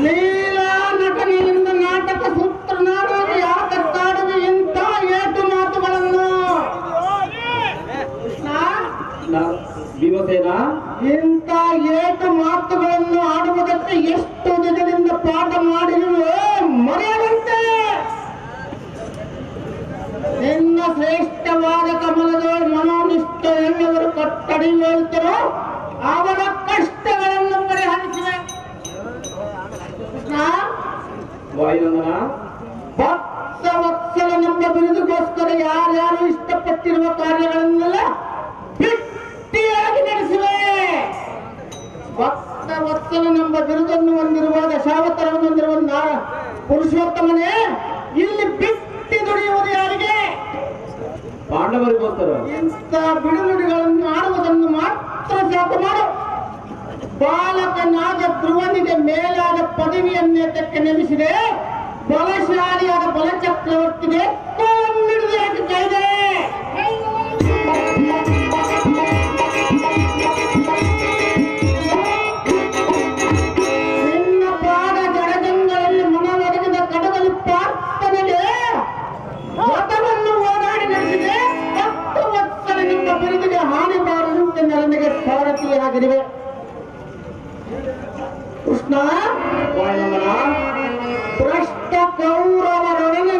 ಲೀಲಾ ನಟನೆಯಿಂದ ನಾಟಕ ಸೂತ್ರನಾಡಲು ಯಾಕಾಡುವೆ ಇಂಥ ಏಟು ಮಾತುಗಳನ್ನು? ಕೃಷ್ಣ ಭೀಮಸೇನ ಇಂಥ ಏಟು ಮಾತುಗಳನ್ನು ಆಡುವುದಕ್ಕೆ ಎಷ್ಟು ದಿನದಿಂದ ಪಾಠ ಮಾಡಿರುವೆ ಮರೆಯದಂತೆ. ನಿನ್ನ ಶ್ರೇಷ್ಠವಾದ ಕಮಲದೋಳು ಮನೋನಿಷ್ಠ ಎನ್ನುವರು ಕಟ್ಟಡಿ ಹೇಳ್ತಾರೋ ಅವರ ಕಷ್ಟಗಳನ್ನು ಪರಿಹರಿಸಿವೆ. ವಾಯುನಂದನ ಭಕ್ತ ವತ್ಸಲನೆಂಬ ಬಿರುದುಗೋಸ್ಕರ ಯಾರ್ಯಾರು ಇಷ್ಟಪಟ್ಟಿರುವ ಕಾರ್ಯಗಳನ್ನೆಲ್ಲ ಗಟ್ಟಿಯಾಗಿ ನಡೆಸಿವೆ. ಭಕ್ತ ವತ್ಸಲನೆಂಬ ಬಿರುದನ್ನು ಹೊಂದಿರುವ ದಶಾವತಾರವನ್ನು ಹೊಂದಿರುವ ಪುರುಷೋತ್ತಮನೇ ಇಲ್ಲಿ ಬಿಟ್ಟಿ ದುಡಿಯುವುದು ಯಾರಿಗೆ? ಪಾಂಡವರಿಗೋಸ್ಕರ. ಇಂಥ ಬಿಡುನುಡಿಗಳನ್ನು ಆಡುವುದನ್ನು ಮಾತ್ರ ಸಾಕು ಮಾಡು. ಬಾಲಕನಾದ ಧ್ರುವನಿಗೆ ಮೇಲಾದ ಪದವಿಯನ್ನೇತಕ್ಕೆ ನೇಮಿಸಿದೆ. ಬಲಶಾಲಿಯಾದ ಬಲಚಕ್ರವರ್ತಿಗೆ ಹಿಡಿದು ಹಾಕಿದೆ. ನಿನ್ನ ಪಾದ ಜಡಜಂಗಳಲ್ಲಿ ಮನವೊದಗಿದ ಕಡಗಲಿ ಪ್ರಾರ್ಥನೆಗೆ ವ್ರತವನ್ನು ಓಡಾಡಿ ನಡೆಸಿದೆ. 10 ವತ್ಸಲನಿಂದ ಬಿರುದಿಗೆ ಹಾನಿ ಬಾರದಂತೆ ನನಗೆ ಸಾರಥಿಯಾಗಿರುವೆ. ಕೃಷ್ಣ ಭ್ರಷ್ಟ ಕೌರವರೊಡನೆ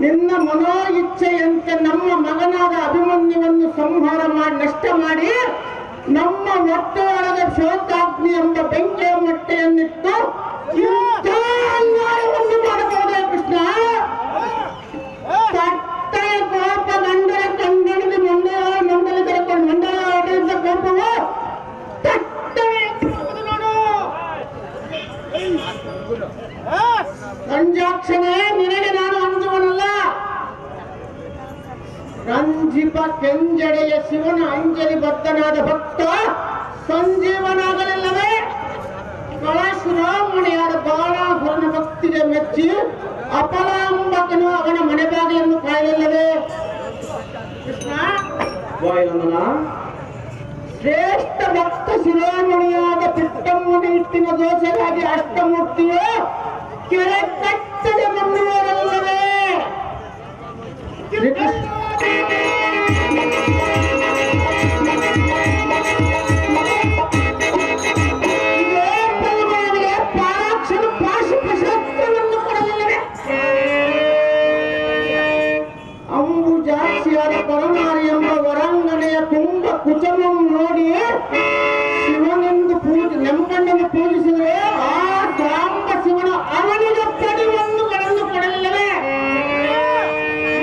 ನಿನ್ನ ಮನೋ ಇಚ್ಛೆಯಂತೆ ನಮ್ಮ ಮಗನಾದ ಅಭಿಮನ್ಯುವನ್ನು ಸಂಹಾರ ಮಾಡಿ ನಷ್ಟ ಮಾಡಿ ನಮ್ಮ ಹೊಟ್ಟೆಯೊಳಗೆ ಶೋಕಾಗ್ನಿ ಎಂಬ ಬೆಂಕಿಯ ಮೊಟ್ಟೆಯನ್ನಿಟ್ಟು ಇಂಥ ಅನ್ಯಾಯವನ್ನು ಮಾಡಬಹುದೇ ಕೃಷ್ಣ? ಕಟ್ಟೆಯ ಕೋಪ ಗಂಡನ ಕಂಗಣಿಗೆ ಮಂಡಲಿ ತೆರೆಕೊಂಡು ಮಂಡಲ ಆಡಳಿತ ಕೋಪವು ಸಂಜಾಕ್ಷಣೆ ನಿನಗೆ ನಾನು ಅಂಜುವನಲ್ಲ. ರಂಜಿಪ ಕೆಂಜಡೆಯ ಶಿವನ ಅಂಜಲಿ ಬದ್ಧನಾದ ಭಕ್ತ ಸಂಜೀವನಾಗಲಿಲ್ಲವೇ? ಕಳಶ್ರಾಮಣಿಯಾದ ಬಾಣಾಸುರನ ಭಕ್ತಿಗೆ ಮೆಚ್ಚಿ ಅಪಲಾಂಬಕನು ಅವನ ಮನೆಬಾಗಿಲನ್ನು ಕಾಯಲಿಲ್ಲವೇ? ಕೃಷ್ಣ ಶ್ರೇಷ್ಠ ಭಕ್ತ ಶಿರೋಮಣಿಯಾದ ಪಿಟ್ಟಮ್ಮನ ಇಟ್ಟಿನ ದೋಷವಾಗಿ ಅಷ್ಟಮೂರ್ತಿಯು ಕೆರೆ ಕಟ್ಟದೆ ಮಣ್ಣುವರಲ್ಲವೇ? ಪಾರಾಕ್ಷರ ಪಾಶು ಪ್ರಶಸ್ತ್ರವನ್ನು ಕೊಡಲಿಲ್ಲವೇ? ಅಂಬುಜಾಕ್ಷಿಯಾದ ಪರಮಾರಿ ಎಂಬ ವರಾಂಗಣೆಯ ಕುಂಭ ಕುಚಮಂ ನೋಡಿ ಶಿವನೆಂದು ನೆಮ್ಮಣ್ಣನ್ನು ಪೂಜಿಸಿದರೆ ಆ ಸಾಂಬ ಶಿವನ ಅವನಿಗೆ ಪಡಿವನ್ನುಗಳನ್ನು ಕೊಡಲಿಲ್ಲವೇ?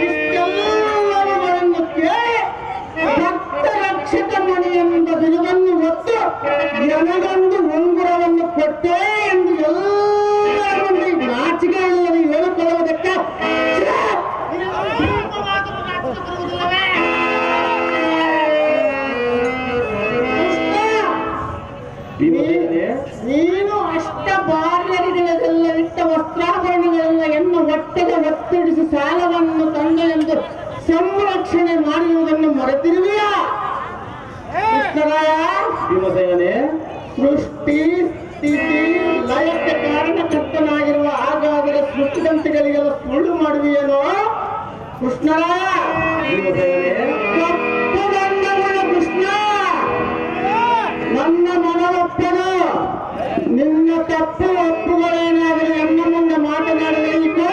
ಇಷ್ಟೆಲ್ಲವುಗಳನ್ನು ಕೇಳಿ ಭಕ್ತ ರಕ್ಷಕ ಮಣಿ ಎಂಬ ಬಿರುದನ್ನು ಹೊತ್ತು ನನಗೊಂದು ಉಂಗುರವನ್ನು ಕೊಟ್ಟೆ ಎಂದು ಎಲ್ಲರೂ ನಾಚಿಕೆ ಇಲ್ಲದೆ ಹೇಳಿಕೊಳ್ಳುವುದಕ್ಕೆ ನೀನು ಅಷ್ಟ ಬಾರ್ಯರಿಗೆಲ್ಲ ಇಟ್ಟ ವಸ್ತ್ರಾಭರಣಗಳೆಲ್ಲ ಎನ್ನು ಹೊಟ್ಟೆಗೆ ಒತ್ತಿಡಿಸಿ ಸಾಲವನ್ನು ತಂದೆ ಎಂದು ಸಂರಕ್ಷಣೆ ಮಾಡಿರುವುದನ್ನು ಮರೆತಿರುವೆಯಾ? ಸೃಷ್ಟಿ ಸ್ಥಿತಿ ಲಯಕ್ಕೆ ಕಾರಣಕರ್ತನಾಗಿರುವ ಹಾಗಾದರೆ ಸೃಷ್ಟಿದಂತೆಗಳಿಗೆಲ್ಲ ಸುಳ್ಳು ಮಾಡುವೆಯೇನೋ ಕೃಷ್ಣ? ಕೃಷ್ಣ ನನ್ನ ಮನವೊಪ್ಪನು. ನಿನ್ನ ತಪ್ಪು ಒಪ್ಪುಗಳೇನಾದರೂ ಎನ್ನ ಮುಂದೆ ಮಾತನಾಡಬೇಕು.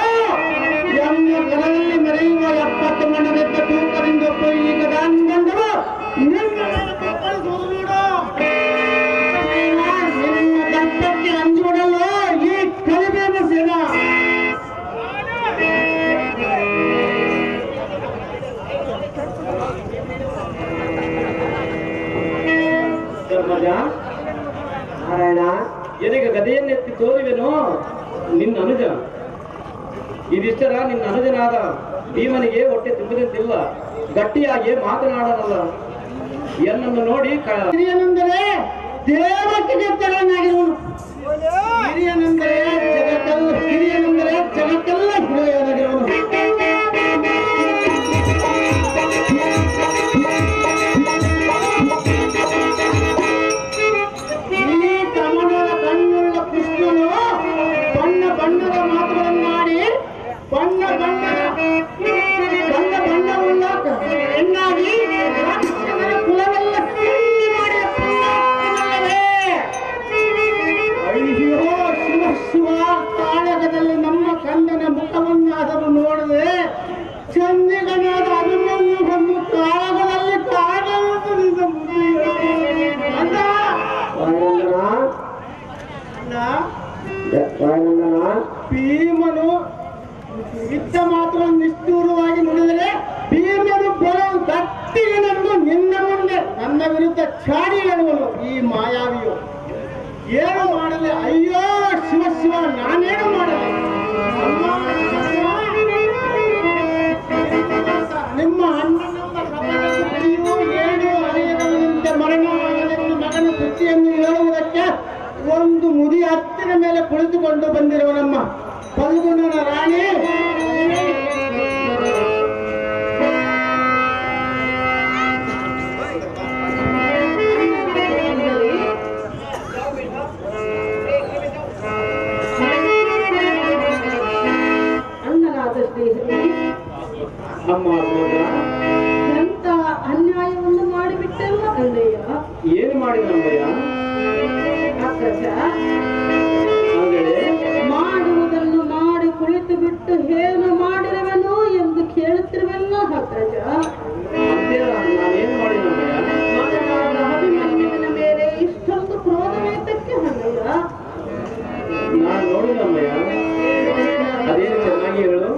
ಎನ್ನ ಗರದಲ್ಲಿ ಮೆರೆಯುವ 70 ಮಣವೆದ್ದ ತೂಕದಿಂದ ಈಗ ದಾನಿಗೊಂಡರು ನಿನ್ನ ತಪ್ಪಕ್ಕೆ ಅಂಜುಬಿಡಲು ಈ ಕಲಿಬೇಕ ಸೇನಾ. ನಾರಾಯಣ ಎನಗೆ ಗದೆಯನ್ನೆತ್ತಿ ತೋರಿವೆನೋ ನಿನ್ನ ಅನುಜ. ಇದಿಷ್ಟರ ನಿನ್ನ ಅನುಜನಾದ ಭೀಮನಿಗೆ ಹೊಟ್ಟೆ ತುಂಬಿದಂತಿಲ್ಲ, ಗಟ್ಟಿಯಾಗಿ ಮಾತನಾಡನಲ್ಲ. ಎನ್ನನ್ನು ನೋಡಿ ಹಿರಿಯನೆಂದರೆ ದೇವಕಿಗೆ ತರನಾಗಿರುವನು, ಹಿರಿಯನೆಂದರೆ ಜಗತ್ತೆಲ್ಲ ಹಿರಿಯನೆಂದರೆ ಜಗತ್ತೆಲ್ಲ ಹಿರಿಯನಾಗಿರುವನು. ಈ ಕಮಲದ ಕಣ್ಣುಳ್ಳ ಕೃಷ್ಣನು ಬಣ್ಣ ಬಣ್ಣದ ಮಾತುಗಳನ್ನಾಡಿ ಬಣ್ಣ ಬಣ್ಣವುಳ್ಳ ಹೆಣ್ಣಾಗಿ ರಾಕ್ಷಸರ ಕುಲವೆಲ್ಲ ಸುಳ್ಳಿ ಮಾಡಿ ಅಪ್ಪನ್ನಲ್ಲವೇ. ಅಯ್ಯೋ ಶಿವ ಶಿವ, ಕಾಳಗದಲ್ಲಿ ನಮ್ಮ ಕಂದನ ಮುಖವನ್ನಾದರೂ ನೋಡದೆ ಚಂದಿಗನಾದ ಅಭಿಮನ್ಯು ಬಂದು ಕಾಳಗದಲ್ಲಿ ಭೀಮನು ಯುದ್ಧ ಮಾತುಗಳನ್ನು ನಿಷ್ಠೂರವಾಗಿ ನುಡಿದರೆ ಭೀಮನು ಬರಲು ಗಟ್ಟಿಗೆನೆಂದು ನಿನ್ನ ಮುಂದೆ ನನ್ನ ವಿರುದ್ಧ ಚಾಡಿ ಹೇಳುವನು ಈ ಮಾಯಾವಿಯು. ಏನು ಮಾಡಲಿ? ಅಯ್ಯೋ ಶಿವ ಶಿವ, ನಾನೇನು ಮಾಡಲಿ? ನಿಮ್ಮ ಅಣ್ಣನಮ್ಮ ಸಭೆಯು ಏನು ಅಲೆಯದಂತೆ ಮರಣವಾಗಲೆಂದು ಮಗನ ಸುದ್ದಿಯನ್ನು ಹೇಳುವುದಕ್ಕೆ ಒಂದು ಮುದಿ ಹತ್ತಿರ ಮೇಲೆ ಕುಳಿತುಕೊಂಡು ಬಂದಿರುವ ನಮ್ಮ ಫಲ್ಗುಣನ ರಾಣಿ ಅಣ್ಣನಾದ ಸ್ನೇಹಿತರೆ, ಅಮ್ಮ ಎಂತ ಅನ್ಯಾಯವನ್ನು ಮಾಡಿಬಿಟ್ಟಲ್ಲ ಅಣ್ಣಯ್ಯ. ಏನು ಮಾಡಿದನಮ್ಮಯ್ಯ? ಅಗ್ರಜ, ಅಂದರೆ ಮಾಡುವುದನ್ನು ಮಾಡಿ ಕುಳಿತು ಬಿಟ್ಟು ಏನು ಮಾಡಿರುವೆನು ಎಂದು ಕೇಳುತ್ತಿರುವೆಲ್ಲ ಅಗ್ರಜ. ನಾನೇನು ಮಾಡಿದಮ್ಮಯ್ಯ? ಮಗನಾದ ಅಭಿಮನ್ಯುವಿನ ಮೇಲೆ ಇಷ್ಟೊಂದು ಕ್ರೋಧವೇತಕ್ಕೆ ಅಣ್ಣಯ್ಯ? ನಾನು ನೋಡಿದಮ್ಮಯ್ಯ, ಅದೇನು ಚೆನ್ನಾಗಿ ಹೇಳು.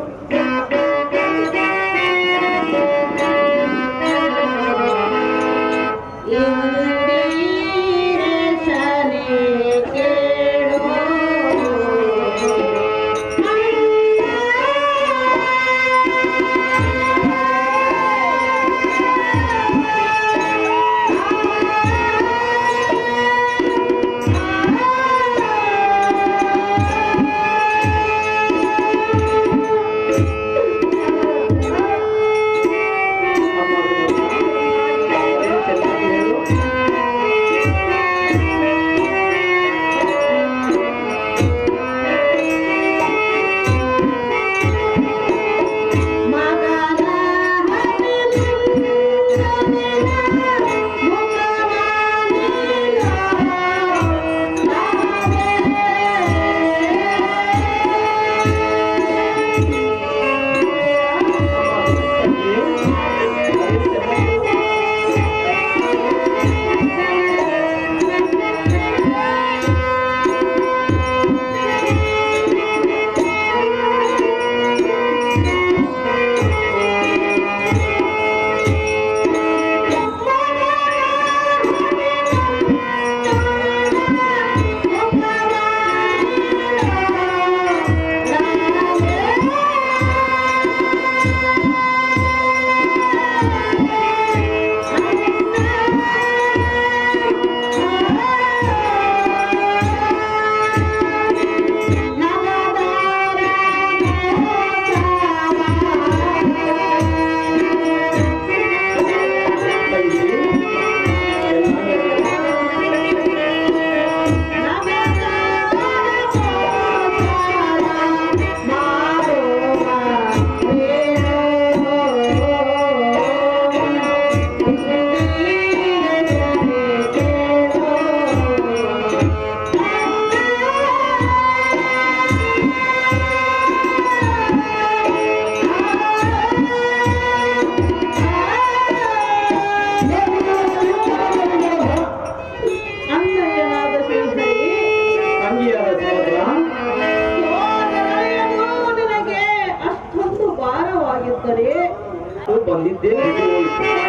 ಬಂದಿದ್ದೇ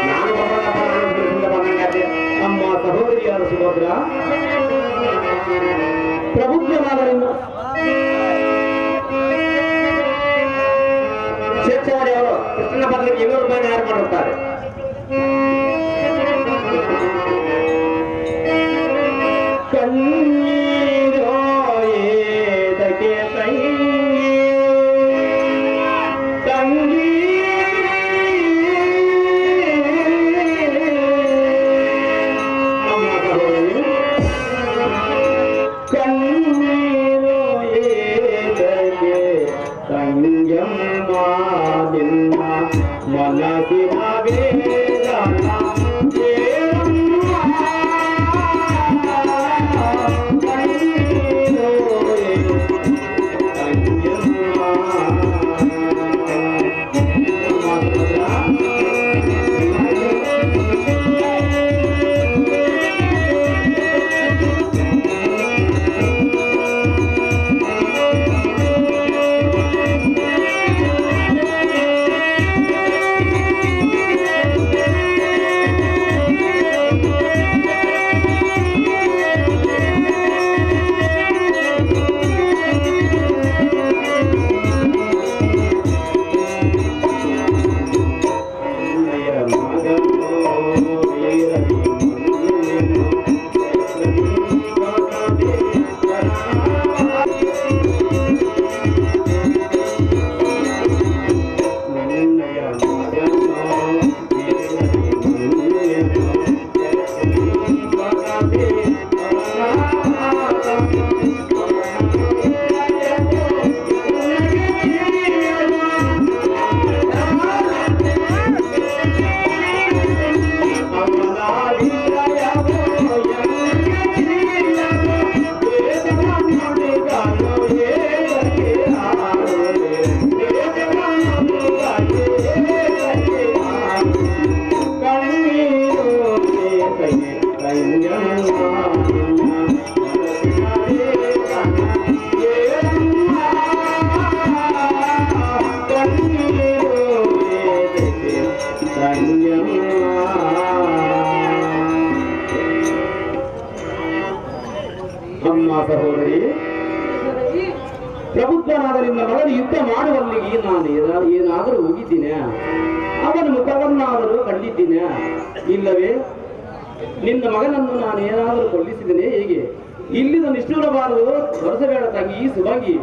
ನಾನು ಅಮ್ಮ ಸಹೋದರಿಯಾದ ಸುಭದ್ರ ಪ್ರಬುದ್ಧನಾದರಿಂದ ನಿರ್ಲಕ್ಷ್ಯ ಮಾಡಿ ಅವರು ಕೃಷ್ಣನ ಬದಲಿಗೆ 200 ರೂಪಾಯಿ ಯಾರು ಮಾಡುತ್ತಾರೆ. ಕಣ್ಣೀರೋ ಏದಕ್ಕೆ ತಂಗಿ ಕಣ್ಣೀರೋ ಏದಕ್ಕೆ ತಂಗಮ್ಮ ನಿನ್ನ ಮನಸ್ಸಿನ ವೇದನ ಅಮ್ಮ ಸಹೋದರಿ, ಪ್ರಭುತ್ವನಾದ ನಿನ್ನ ಮಗನ ಯುದ್ಧ ಮಾಡುವಲ್ಲಿಗೆ ನಾನು ಏನಾದರೂ ಹೋಗಿದ್ದೀನೆ? ಅವನ ಮುಖವನ್ನಾದರೂ ಕಂಡಿದ್ದೀನೆ? ಇಲ್ಲವೇ ನಿನ್ನ ಮಗನನ್ನು ನಾನು ಏನಾದರೂ ಕೊಲ್ಲಿಸಿದ್ದೇನೆ? ಹೇಗೆ ಇಲ್ಲಿಂದ ನಿಷ್ಠೂರಬಾರದು, ಹೊರಸಬೇಡ ತಂಗಿ ಸುಭಂಗಿ.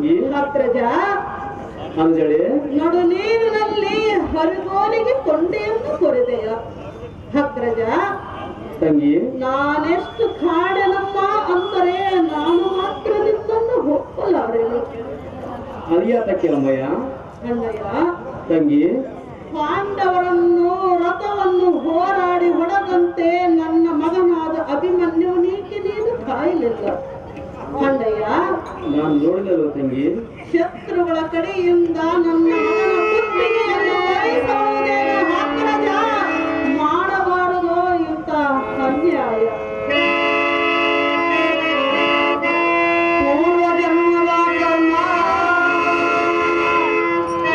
ತಂಗಿ ಅಗ್ರಜ ಅಂಜಳಿ ನಡು ನೀರಿನಲ್ಲಿ ಹರಿಗೋಲಿಗೆ ಕೊಂಡೆಯನ್ನು ಕೊರೆದೆಯ ಅಗ್ರಜ ತಂಗಿ ನಾನೆಷ್ಟು ಕಾಡೆನಮ್ಮ ಅಂದರೆ ನಾನು ಮಾತ್ರ ನಿನ್ನನ್ನು ಒಪ್ಪಲಾರೆನು ಅರಿಯಾತಕ್ಕೆ ಅಮ್ಮಯ್ಯ ಅಣ್ಣಯ್ಯ ತಂಗಿ ಪಾಂಡವರನ್ನು ರಥವನ್ನು ಹೋರಾಡಿ ಹೊಡೆದಂತೆ ನನ್ನ ಮಗನಾದ ಅಭಿಮನ್ಯುವನಿಗೆ ನೀನು ಕಾಯಲಿಲ್ಲ ಅಣ್ಣಯ್ಯ ನಾನು ನೋಡಿದಲ್ವ ತಂಗಿ ಶತ್ರುಗಳ ಕಡೆಯಿಂದ ನನ್ನ ಮಗನ ಕುತ್ತಿಗೆಯನ್ನು ಬಯಸುವುದೇನು ಅಗ್ರಜ ಮಾಡಬಾರದು ಇಂಥ ಅನ್ಯಾಯ ಪೂರ್ವ ಜನ್ಮದ ಕರ್ಮ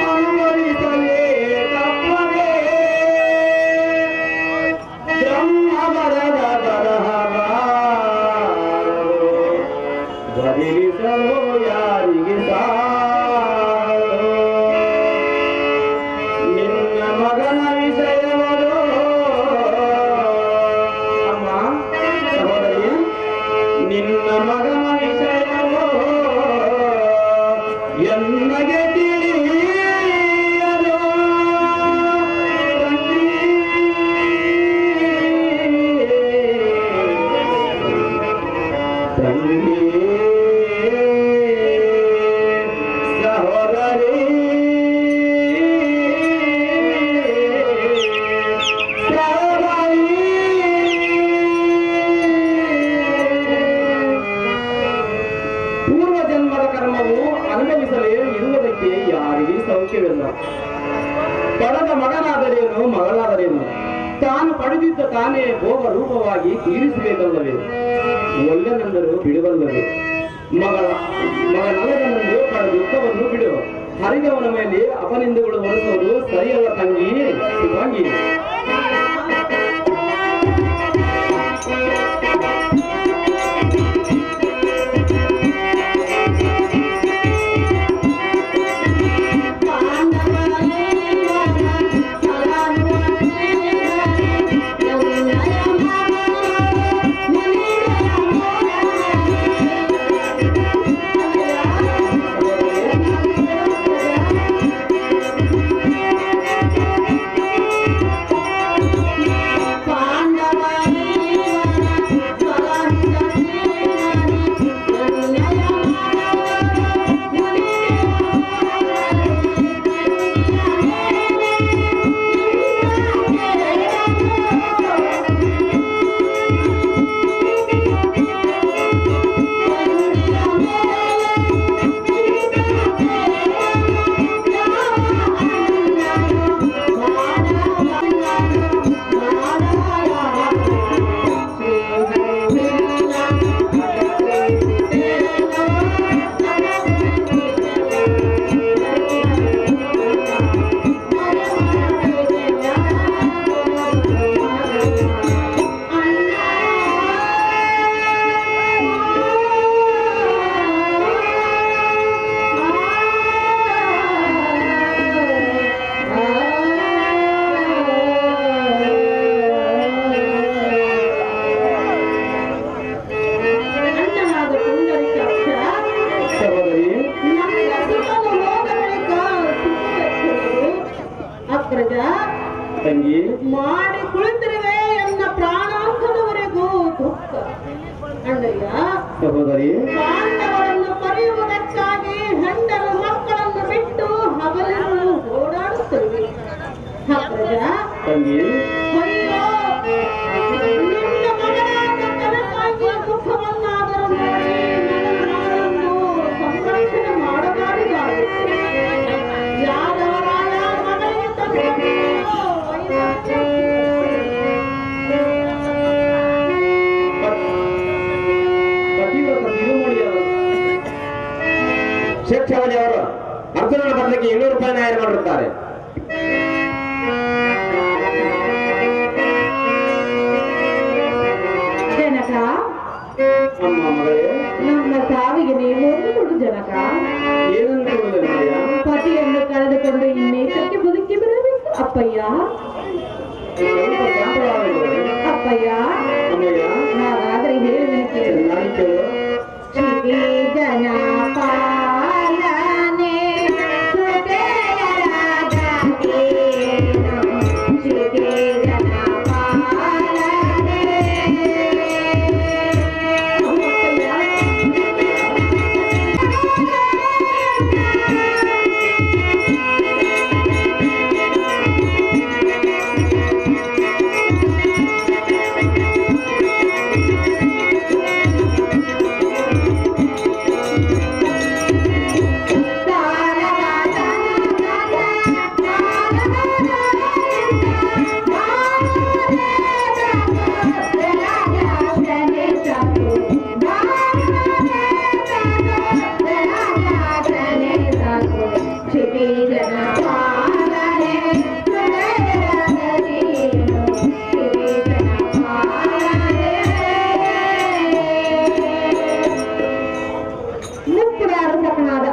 ಅನುಭವಿಸಲೇ ತಪ್ಪದೆ ಬ್ರಹ್ಮ ಬರದ ಬರಹವ ಬದಲಿಸಲು ಯಾರಿಗೆ ಸಾಲದು? ನಿನ್ನ ಮಗನ ವಿಷಯವದು ಅಮ್ಮ ಸಹೋದರಿ ನಿನ್ನ ಮಗನ ವಿಷಯವೋ ಎನ್ನಗೆ ತಿಳಿಯದು ತಂಗಿ ಸಹೋದರಿ ಪೂರ್ವ ಜನ್ಮದ ಕರ್ಮವು ಅನುಭವಿಸಲೇ ಇರುವುದಕ್ಕೆ ಯಾರಿಗೆ ಸೌಖ್ಯವಿಲ್ಲ. ಪಡೆದ ಮಗನಾದರೇನು ಮಗಳಾದರೇನು ತಾನು ಪಡೆದಿದ್ದ ತಾನೇ ಭೋಗ ರೂಪವಾಗಿ ತೀರಿಸಬೇಕಲ್ಲವೇ? ಒಳ್ಳೆನೆಂದರೂ ಬಿಡುವಲ್ಲವೇ? ಮಗನಲ್ಲದನೆಂದು ಪಡ ದುಃಖವನ್ನು ಬಿಡು. ಹರಿದವನ ಮೇಲೆ ಅಪನಿಂದೆಗಳು ಹೊರಿಸುವುದು ಸರಿಯಲ್ಲ ತಂಗಿ ಶಿವಾಂಗಿ. ತಂಗಿ ಮಾಡಿ ಕುಳಿತಿರುವೆ ಎನ್ನ ಪ್ರಾಣಾಂತದವರೆಗೂ ದುಃಖ ಅಣ್ಣಯ್ಯ. ಸಹೋದರಿ ಪಾಂಡವರನ್ನು ಪಡೆಯುವುದಕ್ಕಾಗಿ ಹೆಂಡರು ಮಕ್ಕಳನ್ನು ಬಿಟ್ಟು ಹಗಲಿರುಳು ಓಡಾಡುತ್ತಿರುವೆ ಅಗ್ರಜ. ತಂಗಿ ಅಯ್ಯೋ ನಿನ್ನ ಮಗನಾದ ಕನಕಾಗಿ ದುಃಖವನ್ನಾದರೂ ನೋಡಿ ನನ್ನ ಮಗಳನ್ನು ಸಂರಕ್ಷಣೆ ಮಾಡಬಾರದಾಗಿತ್ತು. ಯಾದವರಾಯ ಮಗಳಿಗೆ ತಂದು ಪತಿವ್ರತ ತಿರುಮೂಡಿಯವರು ಶೇಕ್ಷಾವಳಿ ಅವರು ಅರ್ಜುನನ ಬದಲಿಗೆ 200 ರೂಪಾಯಿ ನ್ಯಾಯ ಮಾಡಿರುತ್ತಾರೆ. ಜನಕ ಅಮ್ಮ ಮಗಳೇ ನಮ್ಮ ಸಾವಿಗೆ ನೀವು ಕೊಡು ಜನಕ. ಏನನ್ನು ಕೊಡುವುದಮ್ಮಯ್ಯ? ಪತಿಯನ್ನು ಕಳೆದುಕೊಂಡು ಇನ್ನೇಕಕ್ಕೆ ಬದುಕಿ ಬರಬೇಕು ಅಪ್ಪಯ್ಯ. ಸ್ವಲ್ಪ ಶಾಂತವಾಗಬೇಕು. ಅಪ್ಪಯ್ಯ ಅಮ್ಮಯ್ಯ ಹಾಗಾದ್ರೆ ಹೇಳಿ ಚೆನ್ನಾಗಿ ಕೇಳು. ಶ್ರೀ ಜನಪಾಲ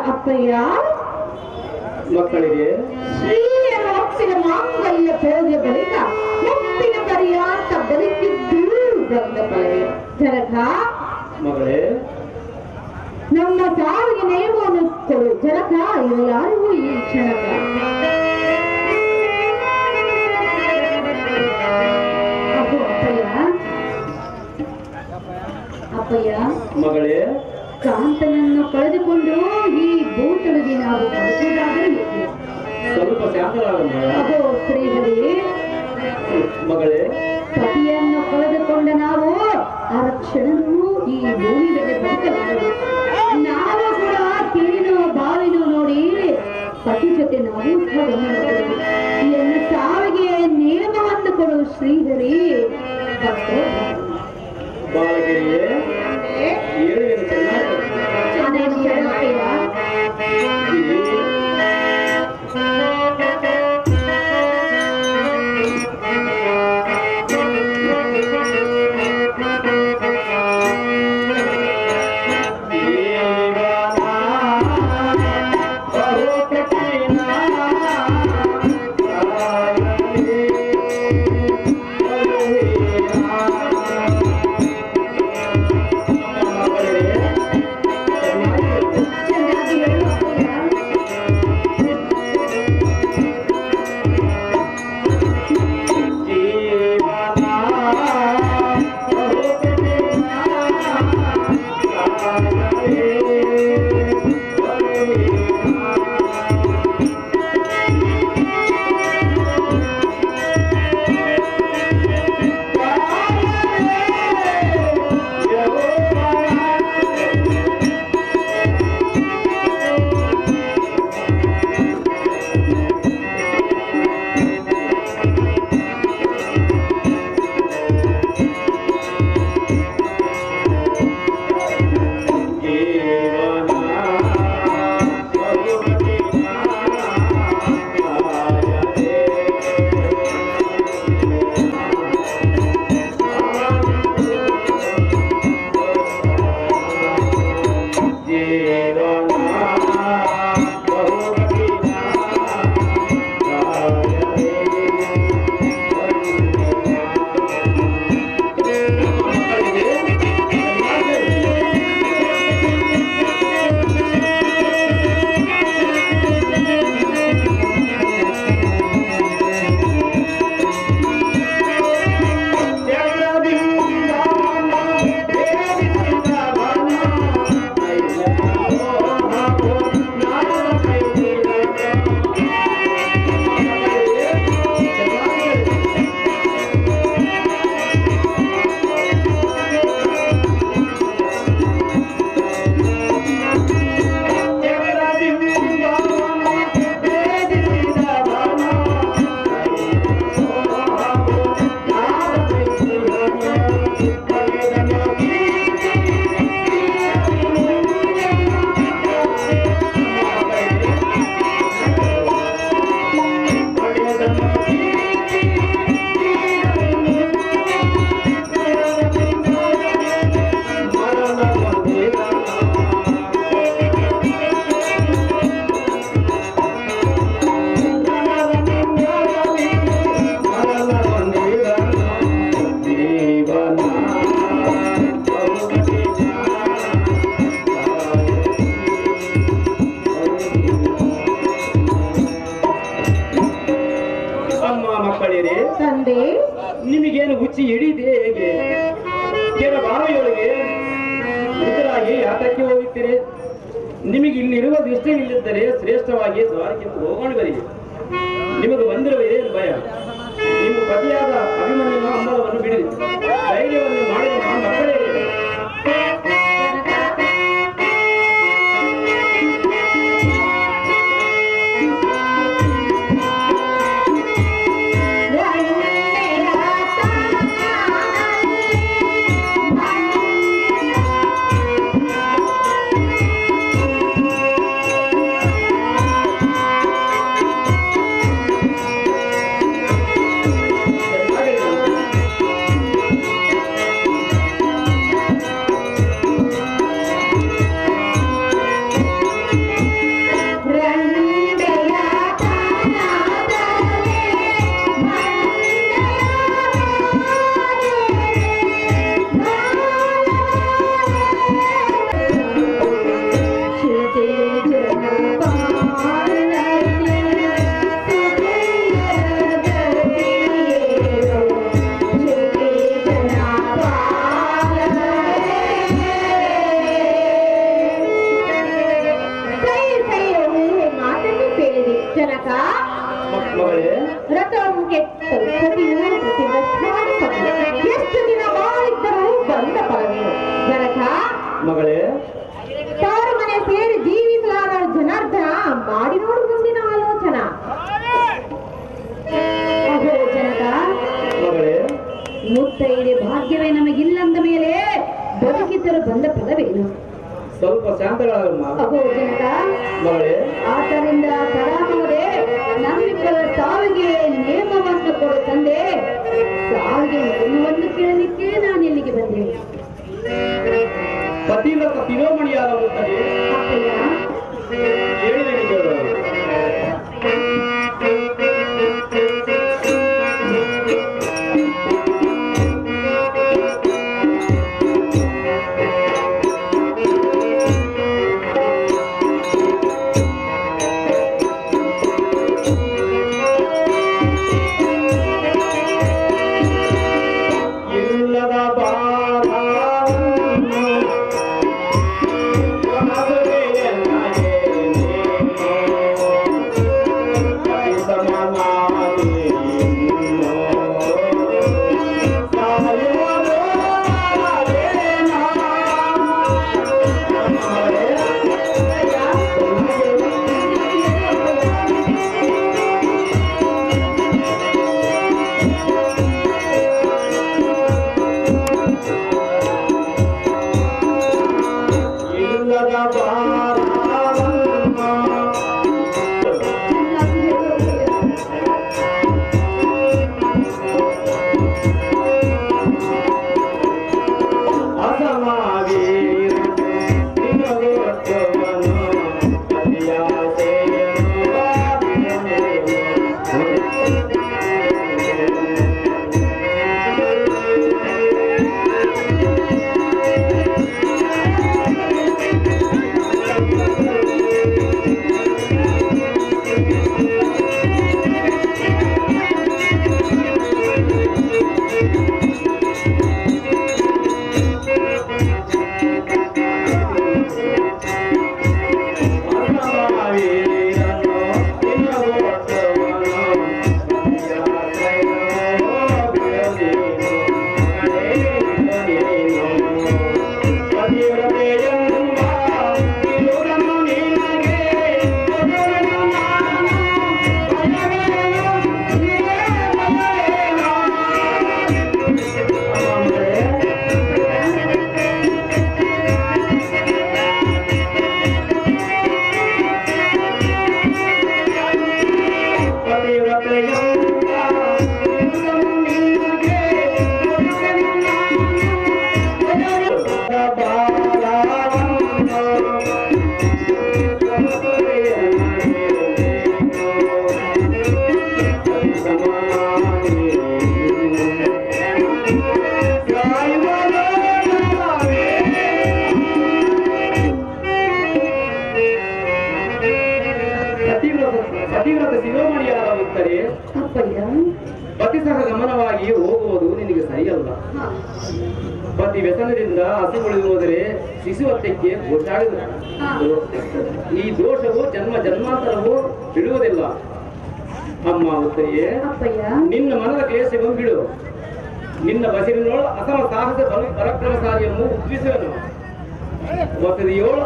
ಅಪ್ಪಯ್ಯ ಮಕ್ಕಳಿಗೆ ಶ್ರೀಯರ ಒಪ್ಪಿನ ಮಾಂಗಲ್ಯ ಪೂಜೆ ಬಳಿಕ ಒಪ್ಪಿನ ಪರ್ಯಾಂತ ಬದುಕಿದ್ದು ಬಂದ ಫಲವೇ ಜನಕ ಮಗಳೇ ನಮ್ಮ ಸಾವಿಗೆ ನೇಮವನ್ನು ಕೊಡು ಜನಕ ಇವೆಲ್ಲರಿಗೂ ಈ ಕ್ಷಣಕ ಅಪ್ಪು ಅಪ್ಪಯ್ಯ ಮಗಳೇ ಕಾಂತನನ್ನು ಕಳೆದುಕೊಂಡು ಈ ಭೂತಳದಿ ನಾವು ಬದುಕುವುದಾದರೆ ಸ್ವಲ್ಪ ಶಾಂತರಾಗಮ್ಮ ಅಗೋ ಶ್ರೀಹರಿ ಮಗಳೇ ಪತಿಯನ್ನು ಕಳೆದುಕೊಂಡ ನಾವು ಅರಕ್ಷಣನೂ ಈ ಭೂಮಿ ಮೇಲೆ ಬದುಕಲಾರದು ನಾವು ಕೂಡ ಕೇಳಿನೋ ಬಾವಿನೋ ನೋಡಿ ಪತಿ ಜೊತೆ ನಾವು ಎನ್ನ ಸಾವಿಗೆ ನೇಮವನ್ನು ಕೊಡು ಶ್ರೀಹರಿ ಬಾಲಗಿರಿಯೇ ಏಳುವೆನು ಚೆನ್ನಾಗಿ ನಿಮಗೇನು ಹುಚ್ಚಿ ಹಿಡಿದೆ ಹೇಗೆ ಕೆಲ ಬಾವಿಯೊಳಗೆ ಮೃತರಾಗಿ ಯಾತಕ್ಕೆ ಹೋಗುತ್ತೀರಿ ನಿಮಗೆ ಇಲ್ಲಿರುವ ದೃಷ್ಟಿಯಿಲ್ಲದಿದ್ದರೆ ಶ್ರೇಷ್ಠವಾಗಿ ದ್ವಾರಕ್ಕೆ ಹೋಗೋಣ ಬರಿ ನಿಮಗೆ ಬಂದಿರುವ ಇದೇನು ಭಯ ನಿಮ್ಮ ಪತಿಯಾದ ಅಭಿಮನ್ಯನ ಅಂಬಲವನ್ನು ಬಿಡಿರಿ ಧೈರ್ಯವನ್ನು ಮಾಡಿದ ಮಕ್ಕಳೇ ಜನಕ ಮಗಳೇ ರಥವು ಕೆಟ್ಟರು ಸತಿಯು ಪ್ರತಿಭ್ರಷ್ಟಾಗಿ ಎಷ್ಟು ದಿನ ಮಾಡಿದ್ದರೂ ಬಂದ ಫಲವೇನು ಜನಕ ಮಗಳೇ ತಾರು ಮನೆ ಸೇರಿ ಜೀವಿಸಲಾದ ಜನಾರ್ದನ ಮಾಡಿ ನೋಡು ಮುಂದಿನ ಆಲೋಚನಾ ಅಹೋ ಜನಕ ಮಗಳೇ ಮುತ್ತೈದೆ ಭಾಗ್ಯವೇ ನಮಗಿಲ್ಲಂದ ಮೇಲೆ ಬದುಕಿದ್ದರೂ ಬಂದ ಫಲವೇನು ಸ್ವಲ್ಪ ಶಾಂತಗಳಾಗಮ್ಮ ಅಹೋ ಜನಕ ಮಗಳೇ ಆದ್ದರಿಂದ ಪರಾಮವರೇ ನಮ್ಮಿಬ್ಬರ ಸಾವಿಗೆ ನೇಮವನ್ನು ಕೊಡು ತಂದೆ ಸಾವಿಗೆ ನೇಮವನ್ನು ಕೇಳಲಿಕ್ಕೆ ನಾನು ಇಲ್ಲಿಗೆ ಬಂದೆ ಪತಿವ್ರತ ಶಿರೋಮಣಿಯಾದ ಮುತ್ತಗೆ ಅಪ್ಪಯ್ಯ ಹೇಳಿದೆ ನಿಜರು. ಇಲ್ಲದ ಬಾರವನ್ನು ಪತಿವ್ರತ ಶಿರೋಮಣಿಯಾಗುತ್ತಾರೆ. ಪತಿ ಸಹ ಗಮನವಾಗಿ ಹೋಗುವುದು ನಿನಗೆ ಸರಿಯಲ್ಲ. ಪತಿ ವ್ಯಸನದಿಂದ ಹಸಿಗುಳಿದು ಶಿಶುಹತ್ಯಕ್ಕೆ ಗೋಚಾಡಿದ ಈ ದೋಷವು ಜನ್ಮ ಜನ್ಮಾಂತರವು ಬಿಡುವುದಿಲ್ಲ. ಅಮ್ಮ ಉತ್ತರಿಯೇ, ನಿನ್ನ ಮನದ ಕ್ಲೇಶವನ್ನು ಬಿಡು. ನಿನ್ನ ಬಸಿರಿನೋಳು ಅಸಮ ಸಾಹಸ ಪರಾಕ್ರಮಶಾಲಿಯನ್ನು ಉದ್ವಿಸುವನು. ವಸತಿಯೋಳು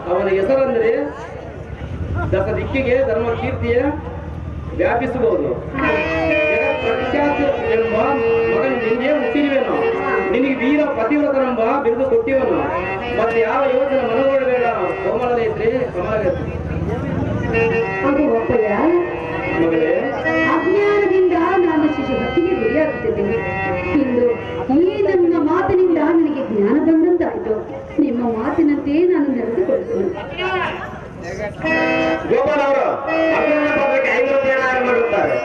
ಅವನ ಹೆಸರೆಂದರೆ ದಸ ದಿಕ್ಕಿಗೆ ಧರ್ಮ ಕೀರ್ತಿಯ ವ್ಯಾಪಿಸಬಹುದು. ಪ್ರಖ್ಯಾತ ಎಂಬ ಮಗನು ನಿನಗೆ ಹುಟ್ಟಿರುವೆನು. ನಿನಗೆ ವೀರ ಪತಿವ್ರತನೆಂಬ ಬಿರುದು ಕೊಟ್ಟಿವನು. ಮತ್ತೆ ಯಾವ ಯೋಚನೆ ಮನಗೊಳ್ಳಬೇಡ. ಕೋಮಲನೇ ಇದ್ರೆ ಕಮಲಗತಿ. ಮಗಳೇ, ಅಜ್ಞಾನದಿಂದ ನಾನು ಶಿಶುಹತ್ಯೆಗೆ ಗುರಿಯಾಗುತ್ತಿದ್ದೇನೆ. ಇಂದು ಈ ನನ್ನ ಮಾತಿನಿಂದ ನನಗೆ ಜ್ಞಾನ ಬಂದಂತಾಯಿತು. ನಿಮ್ಮ ಮಾತಿನಂತೆ ನಾನು ನಡೆದುಕೊಳ್ಳುತ್ತೇನೆ. ಗೋಪಾಲ್ ಅವರು ಅಭಿನಂದನೆ ಪತ್ರಕ್ಕೆ 5 ರೂಪಾಯಿ ಮಾಡುತ್ತಾರೆ.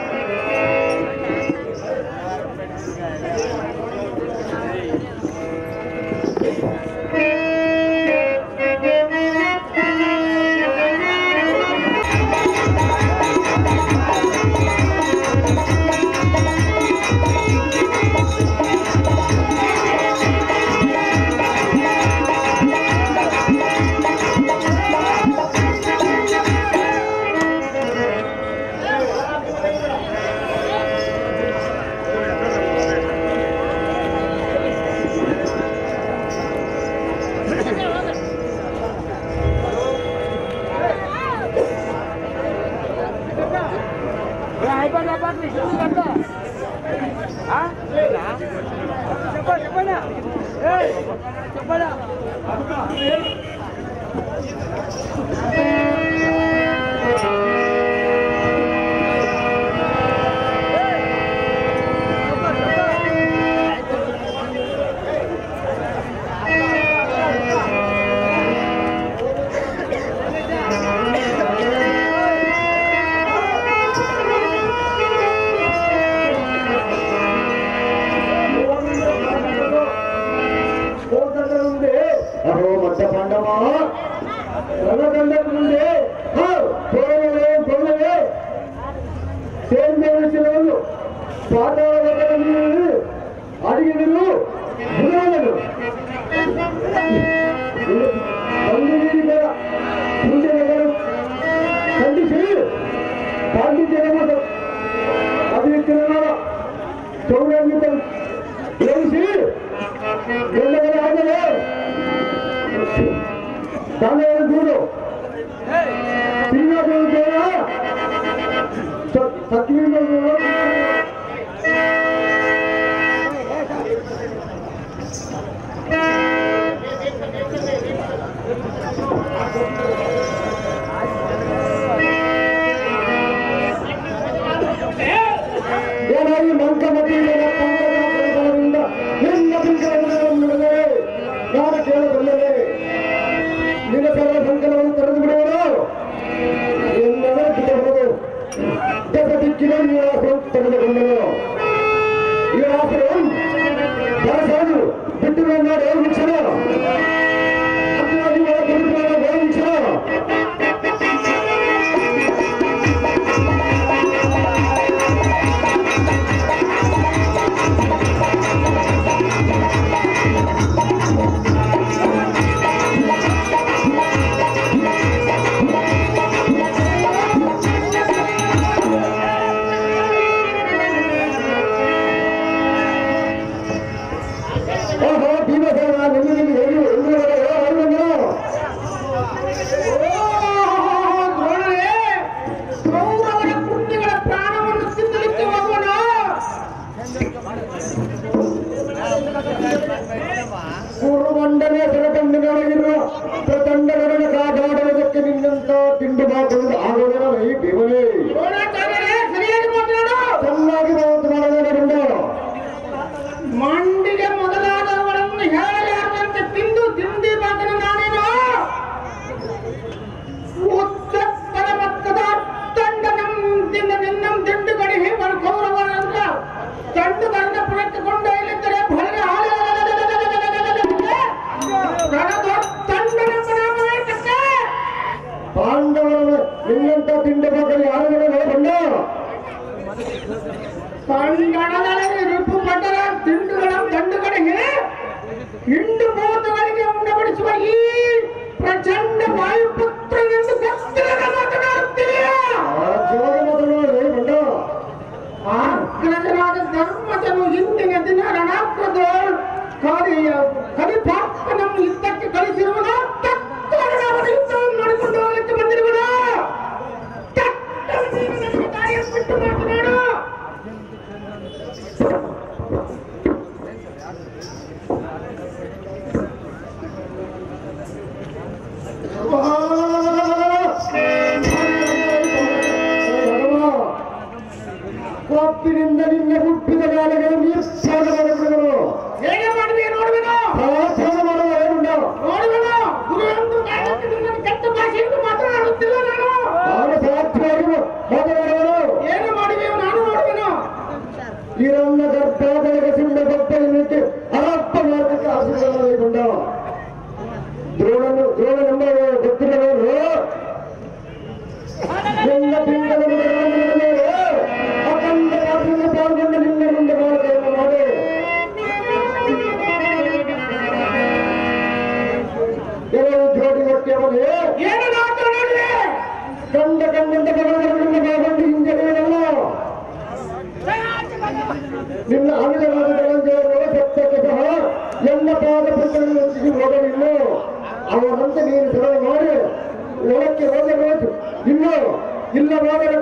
ಇಲ್ಲವಾದರೆ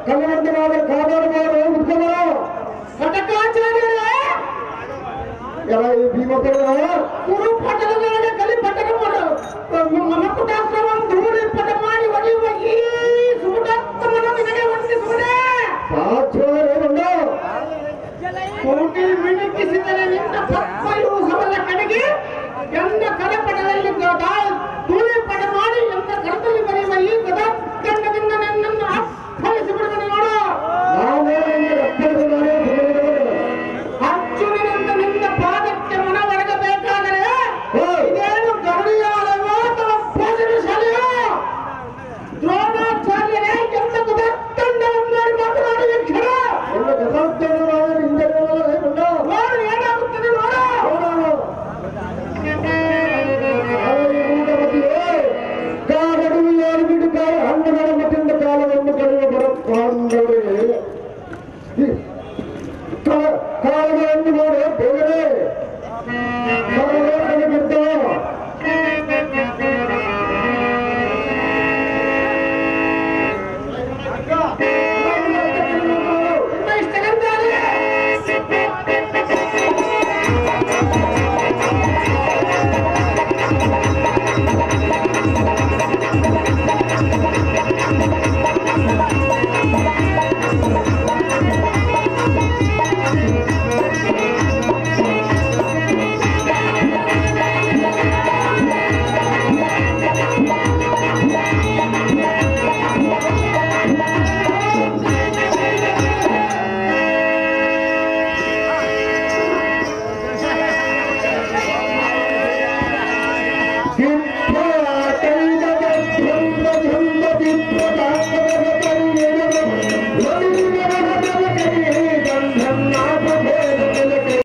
ಕಲಿವಂತನಾದರೆ ಕಾದಾಡಬಾರದು ಉತ್ತಮರು. ಕಟಕಾಚಾರ್ಯರೇ, ಎಲ್ಲ ಈ ಭೀಮಸೇನ ಕುರು ಪಟ್ಟಣದೊಳಗೆ ಕಲಿ ಪಟ್ಟಣ ಮಕ್ಕಳಾಶ್ರಮ ಧೂಳಿ ಪಟಮ